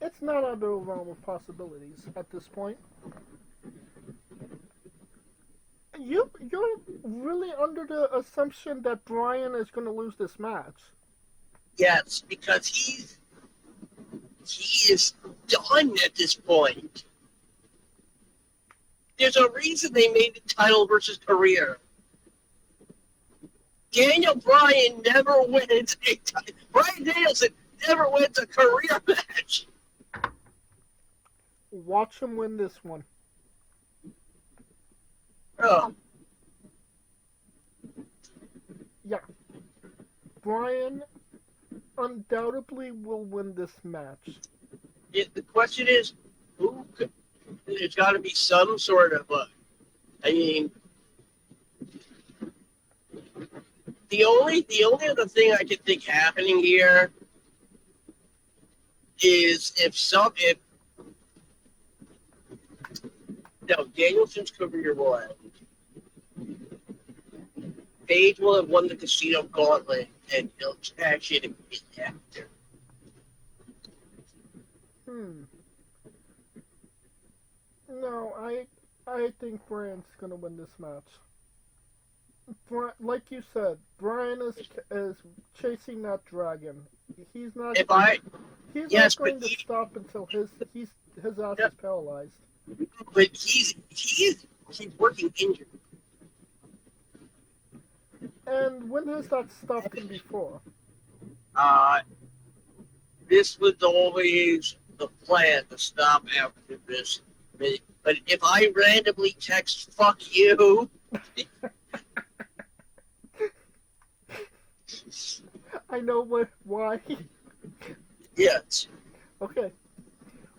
it's not out of the realm of possibilities at this point. You're really under the assumption that Brian is going to lose this match. Yes, because he is done at this point. There's a reason they made it title versus career. Daniel Bryan never wins a title. Bryan Danielson never wins a career match. Watch him win this one. Oh, Yeah. Brian undoubtedly will win this match. the question is, who? There's got to be some sort of. I mean, the only other thing I can think happening here is if no, Danielson's career will end. Page will have won the casino gauntlet, and he'll cash it immediately after. No, I think Brian's gonna win this match. Like you said, Brian is chasing that dragon. He's not. If I He's yes, not going but to stop until his ass is paralyzed. but he's working injured. And when has that stopped him before? This was always the plan to stop after this. But if I randomly text "fuck you," I know why. yes, Okay.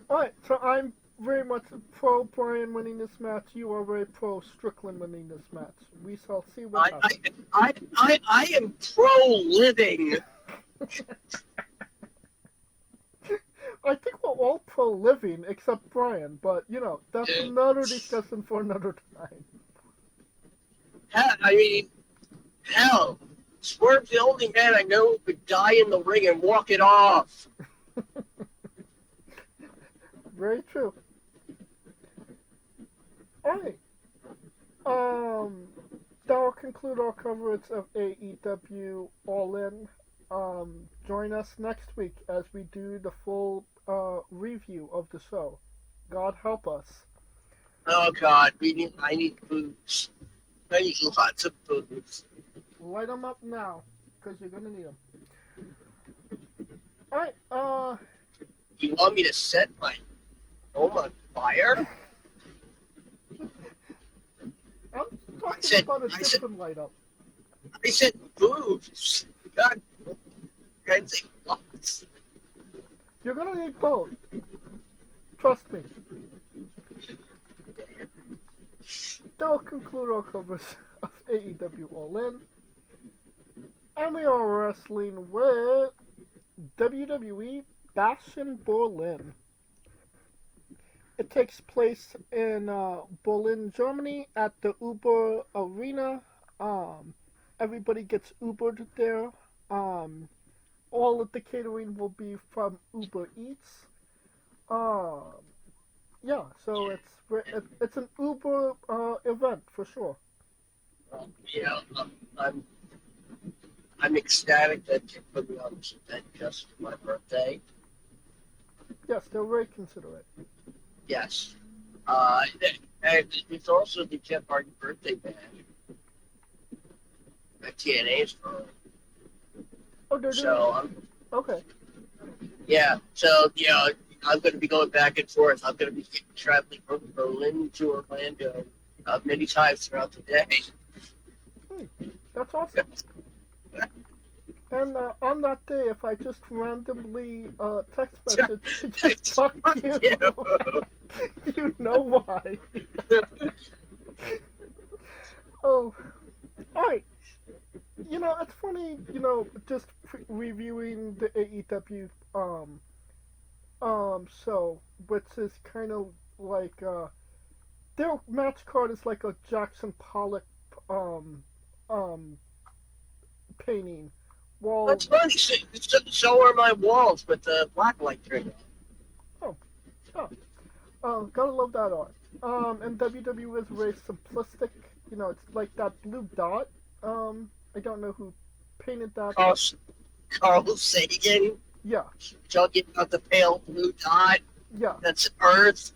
Alright, so I'm very much pro Brian winning this match. You are very pro Strickland winning this match. We shall see what happens. I am pro living. I think we're all pro living except Brian, but that's another discussion for another time. I mean, hell, Swerve's the only man I know who could die in the ring and walk it off. Very true. Alright. That'll conclude our coverage of AEW All In. Join us next week as we do the full review of the show. God help us. Oh God, I need boots. I need lots of boots. Light them up now, because you're gonna need them. Alright, You want me to set my home on fire? I'm talking about a different light up. I said boobs. God, can't say lots. You're gonna need both. Trust me. That'll conclude our coverage of AEW All In. And we are wrestling with WWE Bash in Berlin. It takes place in Berlin, Germany at the Uber Arena. Everybody gets Ubered there. All of the catering will be from Uber Eats. Yeah, so it's an Uber event for sure. Yeah, I'm ecstatic that you put me on this event just for my birthday. Yes, they're very considerate. Yes. And it's also the Jeff Hardy birthday bash that TNA's for. Oh, they're doing So, okay. yeah. So, I'm going to be going back and forth. I'm going to be traveling from Berlin to Orlando many times throughout the day. That's awesome. And on that day, if I just randomly text message, just fuck you, you know why. Oh, alright. It's funny, just reviewing the AEW show, which is kind of like their match card is like a Jackson Pollock painting. Well, That's funny. So are my walls with the black light trim. Gotta love that art. And WWE is very simplistic. It's like that blue dot. I don't know who painted that. Carl Sagan. Yeah. Talking about the pale blue dot. Yeah. That's Earth.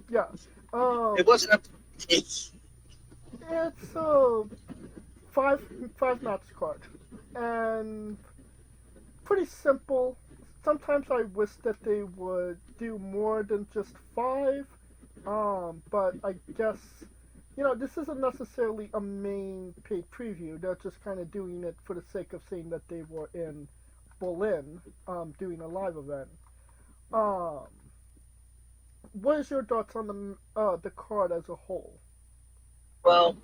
Yeah. It wasn't a. It's five match card, and pretty simple. Sometimes I wish that they would do more than just 5. But I guess, this isn't necessarily a main paid preview. They're just kind of doing it for the sake of saying that they were in Berlin, doing a live event. Um, what is your thoughts on the card as a whole? Well,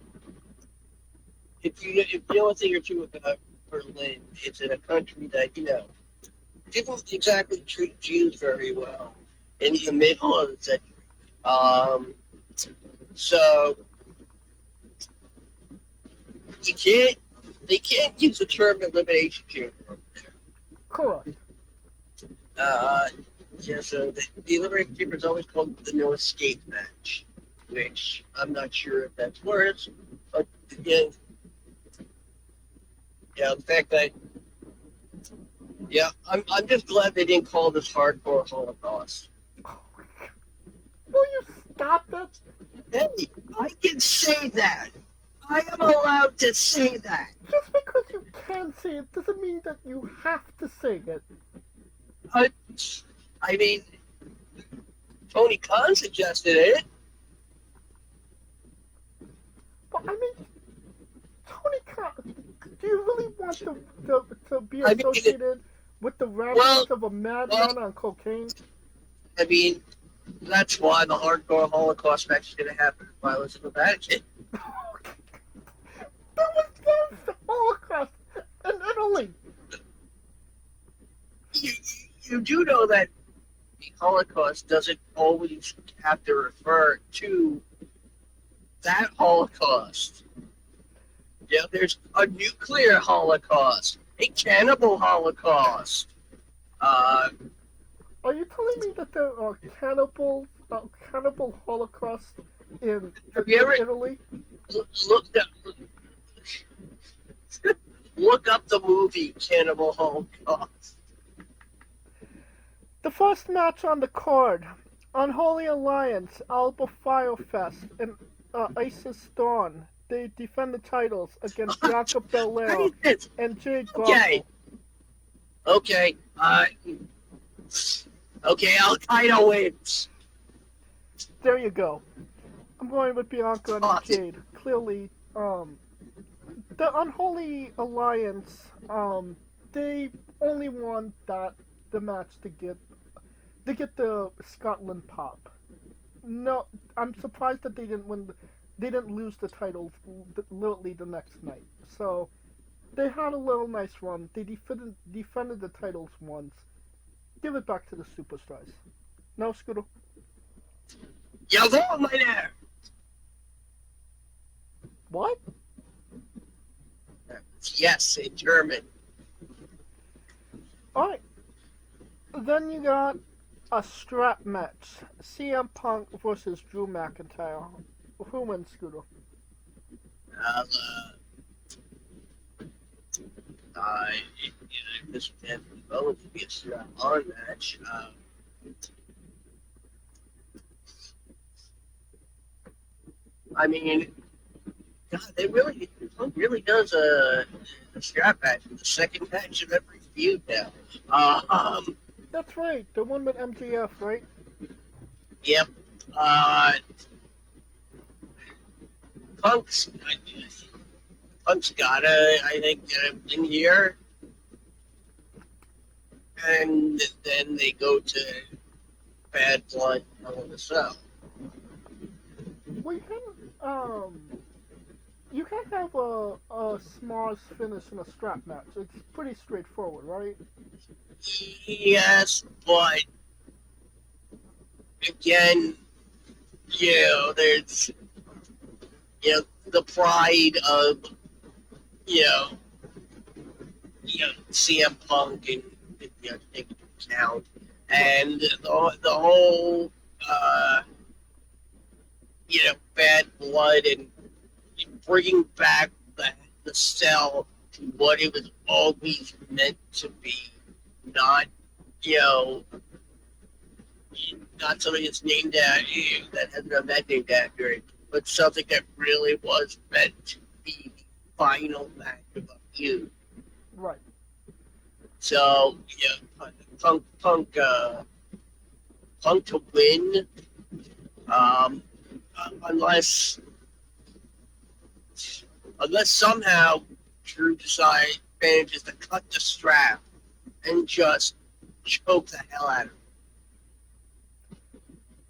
if the only thing or two about Berlin, it's in a country that didn't exactly treat Jews very well in the middle of the century. Um, so they can't use the term elimination chamber over there. Correct. So the elimination chamber is always called the no escape match, which I'm not sure if that's worse, but again, the fact that I'm just glad they didn't call this hardcore Holocaust. Will you stop it? Hey, I can say that. I am allowed to say that. Just because you can say it doesn't mean that you have to say it. I mean, Tony Khan suggested it. But I mean, Tony Khan, do you really want to be I mean, associated with the ramblings of a madman on cocaine? I mean, that's why the hardcore Holocaust match is going to happen if I listen to Vatican. There was the Holocaust in Italy. You do know that the Holocaust doesn't always have to refer to that Holocaust. There's a nuclear Holocaust, a cannibal Holocaust. Are you telling me that there are cannibal Holocaust in Italy? Look up the movie Cannibal Holocaust. The first match on the card, Unholy Alliance, Alba Firefest, and Isis Dawn. They defend the titles against Bianca Belair and Jade Garza. Okay. Al-Qaeda wins. There you go. I'm going with Bianca and Jade. Clearly, the Unholy Alliance, they only won the match to get the Scotland pop. No, I'm surprised that they didn't lose the titles literally the next night. So they had a little nice run. They defended the titles once. Give it back to the superstars. No, Scooter? Jawohl, meine! What? Yes, in German. Alright. Then you got a strap match. CM Punk versus Drew McIntyre. Who wins, Scooter? This would definitely going to be a strap-on match. I mean, God, Punk really does a strap match. The second match of every feud now. That's right. The one with MJF, right? Yep. Punk's got I think, in here. And then they go to Bad Blood Hell in a Cell. Well, you can have a Smar's finish in a strap match. It's pretty straightforward, right? Yes, but again, there's the pride of CM Punk and take into account, and the whole Bad Blood and bringing back the cell to what it was always meant to be, not not something that's named that hasn't been that named after it, but something that really was meant to be the final match of a feud. Right. So Punk to win. Um, unless somehow Drew manages to cut the strap and just choke the hell out of him.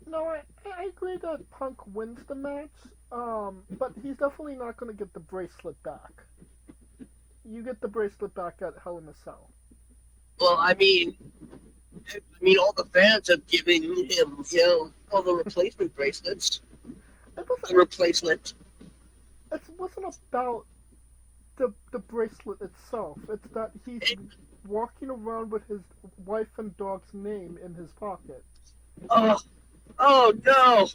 No, I agree that Punk wins the match, but he's definitely not going to get the bracelet back. You get the bracelet back at Hell in a Cell. Well, I mean, all the fans have given him, all the replacement bracelets. It The replacement. wasn't about the bracelet itself. It's that he's walking around with his wife and dog's name in his pocket. Oh no!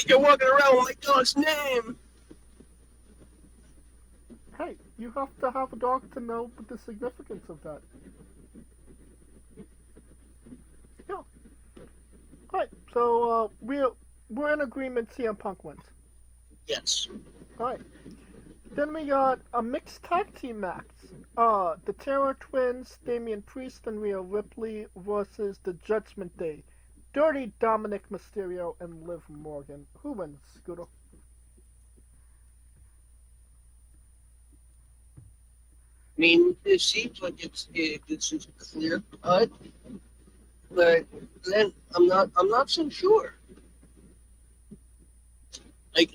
You're walking around with my dog's name. Hey, you have to have a dog to know the significance of that. Yeah. Alright, so we're in agreement CM Punk wins. Yes. Alright. Then we got a mixed tag team match. The Terror Twins, Damian Priest and Rhea Ripley versus the Judgment Day. Dirty Dominic Mysterio and Liv Morgan. Who wins, Scooter? I mean, it seems like this is clear cut, but then I'm not so sure. I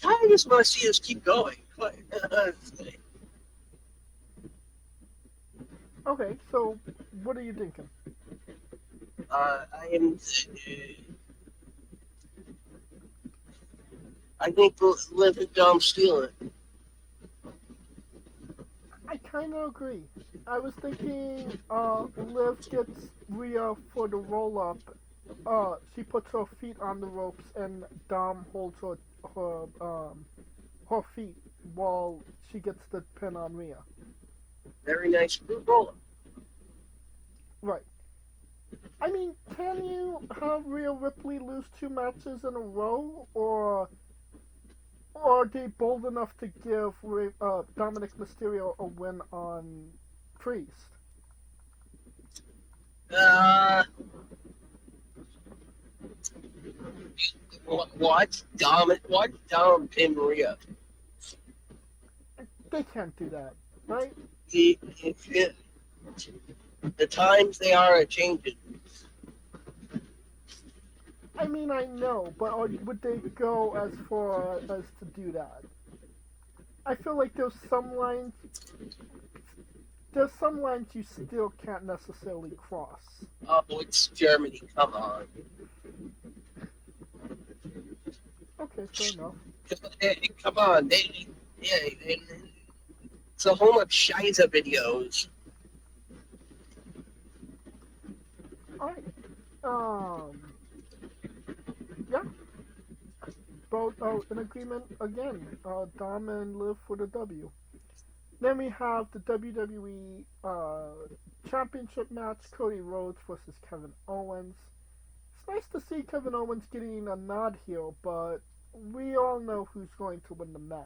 kind of just want to see us keep going. Okay, so what are you thinking? I think Liv and Dom steal it. I kind of agree. I was thinking Liv gets Rhea for the roll-up. She puts her feet on the ropes and Dom holds her feet while she gets the pin on Rhea. Very nice roll-up. Right. I mean, can you have Rhea Ripley lose 2 matches in a row, or are they bold enough to give Dominic Mysterio a win on Priest? Watch Dom pin Rhea. They can't do that, right? The times they are a changing. I mean, I know, but would they go as far as to do that? I feel like there's some lines you still can't necessarily cross. Oh, it's Germany. Come on. Okay, fair enough. Come on. It's a home of Shiza videos. Alright. Yeah. Both in agreement again. Dom and Liv for the W. Then we have the WWE Championship match, Cody Rhodes versus Kevin Owens. It's nice to see Kevin Owens getting a nod here, but we all know who's going to win the match.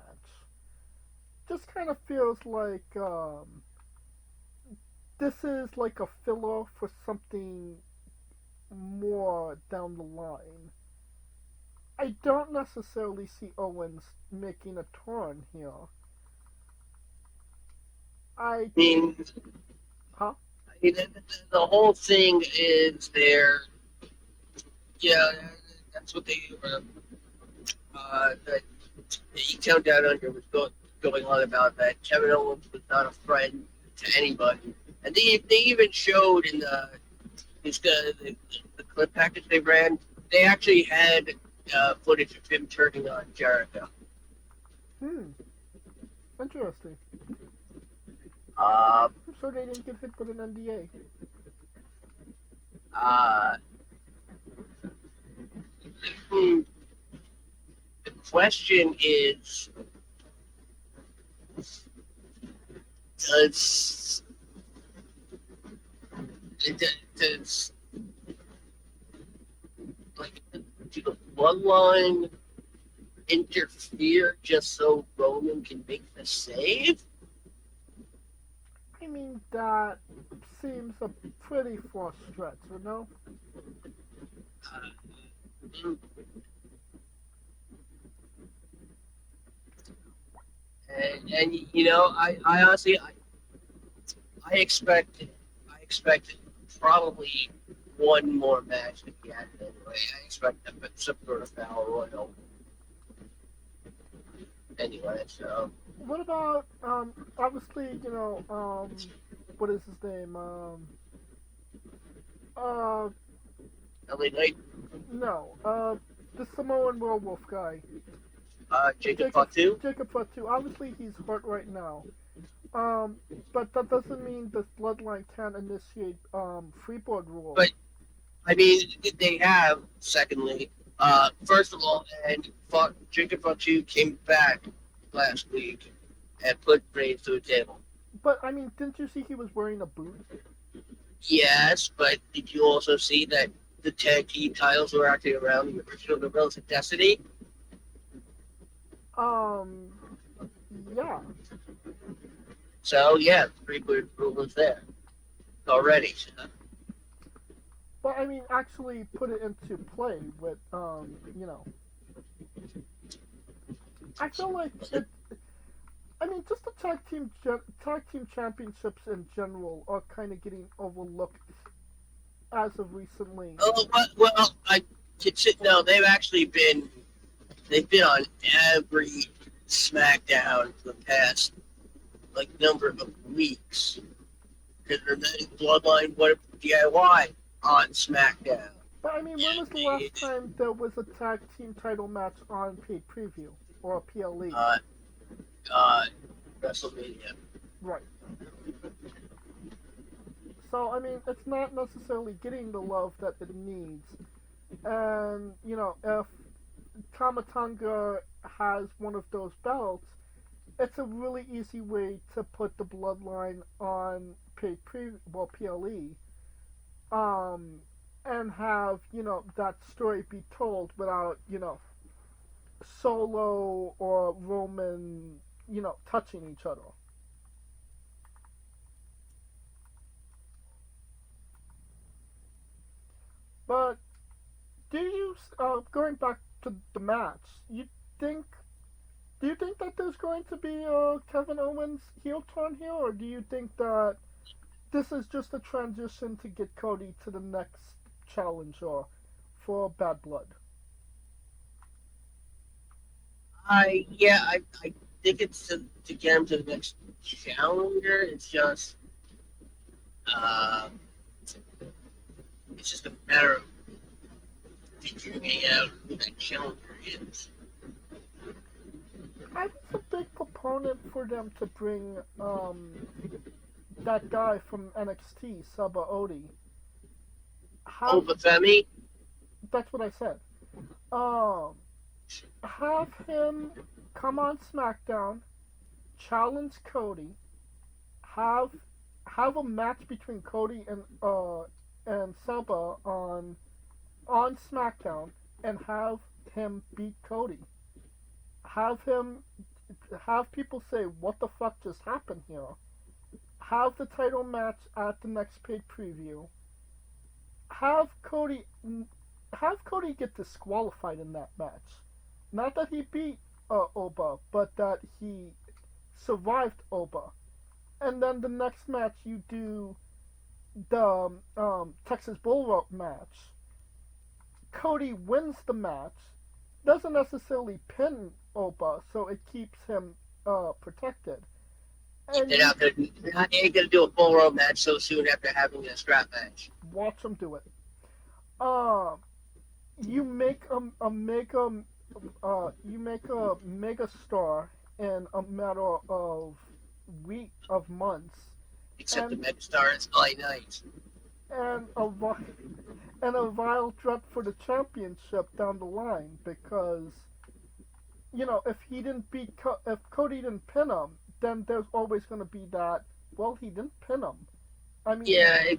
Just kind of feels like this is like a filler for something more down the line. I don't necessarily see Owens making a turn here. I mean, Huh? The whole thing is there. Yeah, that's what they were. The E-Town Down Under was going on about that. Kevin Owens was not a friend to anybody, and they even showed in the clip package they ran. They actually had footage of him turning on Jericho. Interesting. I'm sure they didn't get hit with an NDA. The question is, does do the bloodline interfere just so Roman can make the save? I mean, that seems a pretty far stretch, you know? And you know, I honestly, I expected probably one more match to be added anyway. I expect some sort of battle royal anyway. So What about, obviously, what is his name? Uh, LA Knight, no, the Samoan werewolf guy. Jacob Fatu. Jacob Fatu. Obviously, he's hurt right now. Um, but that doesn't mean the Bloodline can't initiate, freeboard rules. But I mean, they have. Secondly, first of all, and Jacob Fatu came back last week and put Reigns to the table. But, I mean, didn't you see he was wearing a boot? Yes, but did you also see that the tag team titles were actually around the original Gorillas of Destiny? Yeah. So yeah, pretty good rule is there already. But, I mean, actually put it into play with, you know. I feel like it. I mean, just the tag team championships in general are kind of getting overlooked as of recently. Oh well, no, they've been on every SmackDown for the past number of weeks. Because they're letting Bloodline what DIY on SmackDown. But I mean, when was the last time there was a tag team title match on paid preview or a PLE? WrestleMania. Right. So I mean, it's not necessarily getting the love that it needs. And you know, if Tama Tonga has one of those belts, it's a really easy way to put the Bloodline on PLE, and have that story be told without Solo or Roman touching each other. But do you going back to the match? Think Do you think that there's going to be a Kevin Owens heel turn here, or do you think that this is just a transition to get Cody to the next challenger for Bad Blood? I think it's to get him to the next challenger. It's just a matter of figuring out who that challenger is. I was a big proponent for them to bring that guy from NXT, Saba Odi. Femi? That's what I said. Have him come on SmackDown, challenge Cody, have a match between Cody and Saba on SmackDown, and have him beat Cody. Have people say, what the fuck just happened here? Have the title match at the next paid preview. Have Cody get disqualified in that match. Not that he beat Oba, but that he survived Oba. And then the next match you do the Texas Bull Rope match. Cody wins the match, doesn't necessarily pin Oba, so it keeps him protected. And They're not gonna do a bull rope match so soon after having a strap match. Watch them do it. You make a mega star in a matter of months. Except the megastar is LA Knight. And a vile threat for the championship down the line, because if Cody didn't pin him, then there's always going to be that. Well, he didn't pin him. I mean, yeah,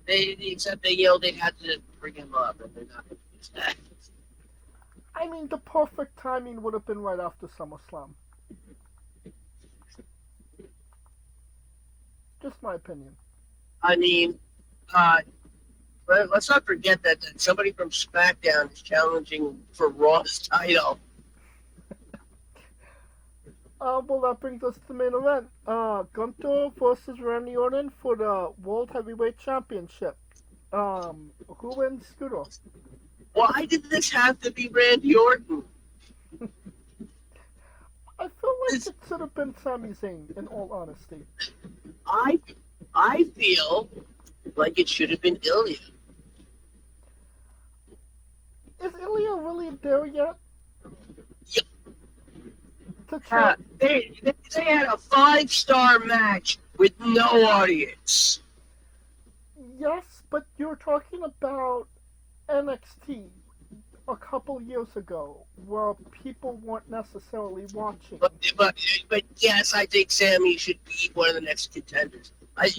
except they had to bring him up, and they're not going to do that. I mean, the perfect timing would have been right after SummerSlam. Just my opinion. I mean, let's not forget that somebody from SmackDown is challenging for Raw's title. Well, that brings us to the main event. Gunther versus Randy Orton for the World Heavyweight Championship. Who wins, Scooter? Why did this have to be Randy Orton? I feel like it should have been Sami Zayn, in all honesty. I feel like it should have been Ilya. Is Ilya really there yet? Yeah. To try, They had a 5-star match with no audience. yes, but you're talking about NXT a couple years ago, where people weren't necessarily watching. But yes, I think Sammy should be one of the next contenders. By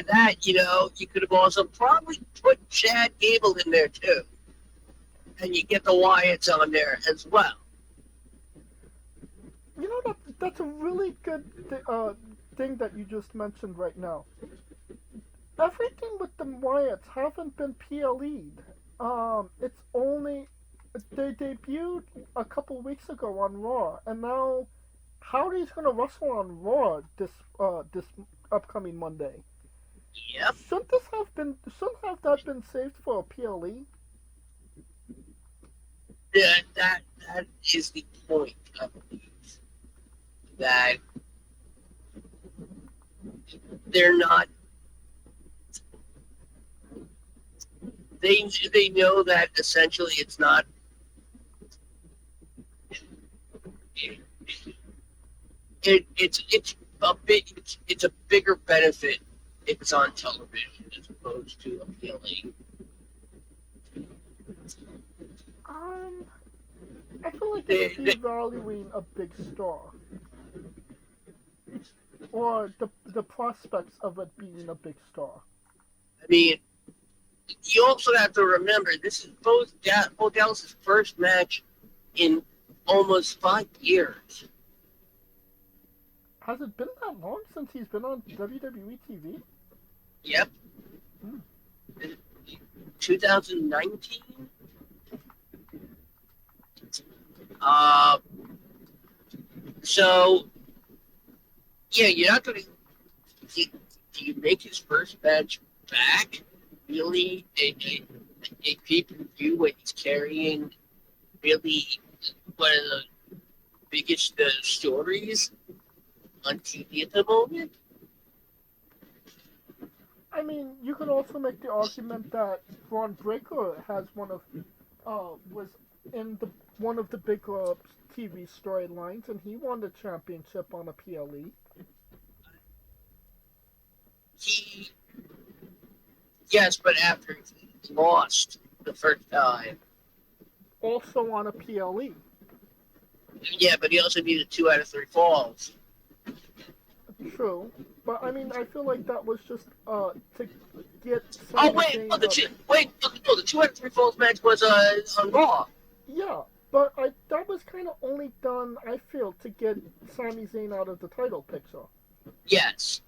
that, you could have also probably put Chad Gable in there too, and you get the Wyatts on there as well. You know, that's a really good thing that you just mentioned right now. Everything with the Wyatts haven't been PLE'd. It's only they debuted a couple weeks ago on Raw, and now Howdy's gonna wrestle on Raw this upcoming Monday. Yep. Shouldn't that been saved for a PLE? That is the point, I believe. That they're not. They know that essentially it's not. It's a bigger benefit if it's on television as opposed to appealing. I feel like it's devaluing a big star, or the prospects of it being a big star. I mean, you also have to remember this is both Dallas' first match in almost 5 years. Has it been that long since he's been on WWE TV? Yep. 2019. So yeah, you're not gonna. Do you make his first match back? Really, a pay-per-view when he's carrying really one of the biggest stories on TV at the moment? I mean, you could also make the argument that Braun Breaker has was in one of the bigger TV storylines, and he won the championship on a PLE. Yes, but after he lost the first time. Also on a PLE. Yeah, but he also needed 2 out of 3 falls. True, but I mean, I feel like that was just to get. Oh wait, the 2 out of 3 falls match was on Raw. Yeah, but that was kind of only done, I feel, to get Sami Zayn out of the title picture. Yes.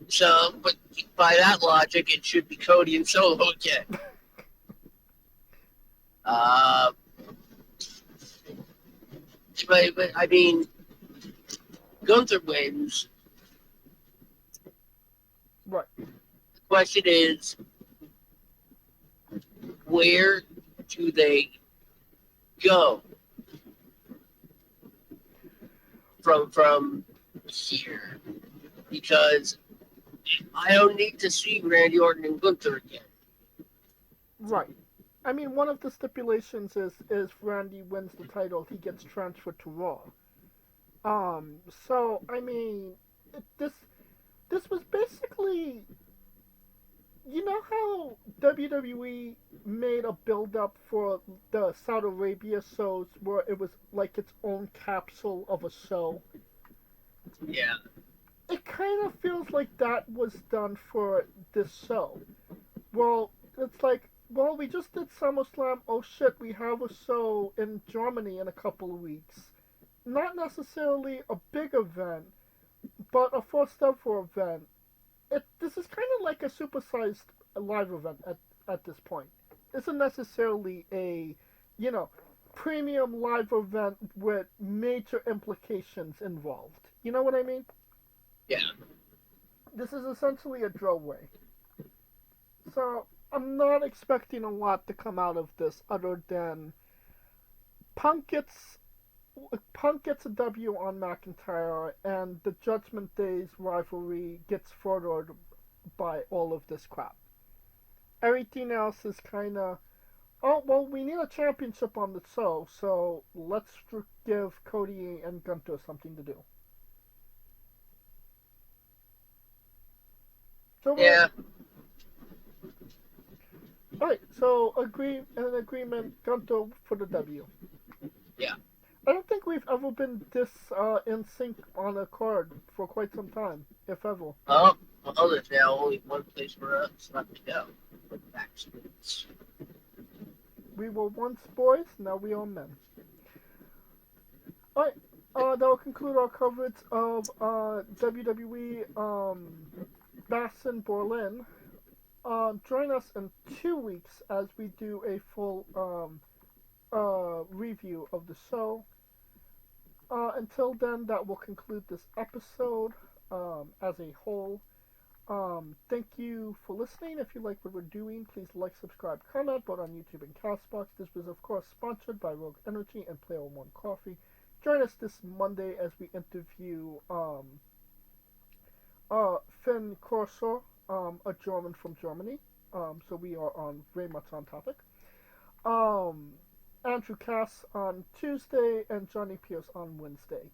So, but by that logic, it should be Cody and Solo again. But I mean, Gunther wins. Right. The question is, where do they go from here? Because I don't need to see Randy Orton and Gunther again. Right. I mean, one of the stipulations is if Randy wins the title, he gets transferred to Raw. So I mean, this was basically, you know how WWE made a build up for the Saudi Arabia shows where it was like its own capsule of a show. Yeah. It kind of feels like that was done for this show. Well, it's like, well, we just did SummerSlam. Oh shit, we have a show in Germany in a couple of weeks. Not necessarily a big event, but a first ever event. This is kind of like a supersized live event at this point. It isn't necessarily a, premium live event with major implications involved. You know what I mean? Yeah. This is essentially a throwaway. So I'm not expecting a lot to come out of this other than Punk gets a W on McIntyre, and the Judgment Day's rivalry gets furthered by all of this crap. Everything else is kind of, oh, well, we need a championship on the show, so let's give Cody and Gunther something to do. So Yeah. Alright, so an agreement, Gunther for the W. Yeah. I don't think we've ever been this in sync on a card for quite some time, if ever. Oh, well, there's now only one place for us left to go. The backstreets. We were once boys, now we are men. Alright, that will conclude our coverage of WWE Bash in Berlin. Join us in 2 weeks as we do a full review of the show. Until then, that will conclude this episode as a whole. Thank you for listening. If you like what we're doing, please like, subscribe, comment, both on YouTube and Castbox. This was, of course, sponsored by Rogue Energy and Player One Coffee. Join us this Monday as we interview Finn Corso, a German from Germany. So we are very much on topic. Andrew Cass on Tuesday and Johnny Pierce on Wednesday.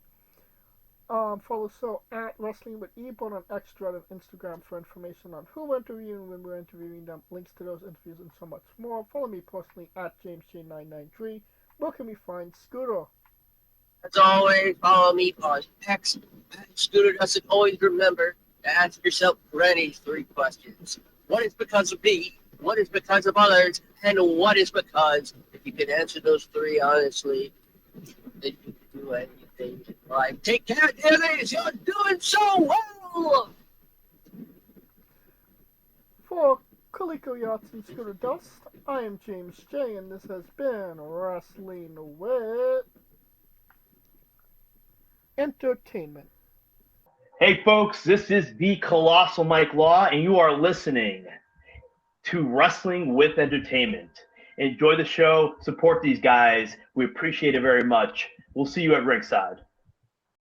Follow the show at Wrestling with E, both on X, Twitter, and Instagram for information on who we're interviewing, when we're interviewing them, links to those interviews, and so much more. Follow me personally at JamesJ993. Where can we find Scooter? As always, follow me on X. Scooter doesn't always remember to ask yourself any 3 questions. What is because of me? What is because of others? And what is because? If you can answer those 3 honestly, then you can do anything in life. Take care, dearies. You're doing so well. For Coleco Yachts and Scooter Dust, I am James J, and this has been Wrestling with Entertainment. Hey folks, this is the Colossal Mike Law, and you are listening to Wrestling with Entertainment. Enjoy the show, support these guys. We appreciate it very much. We'll see you at ringside.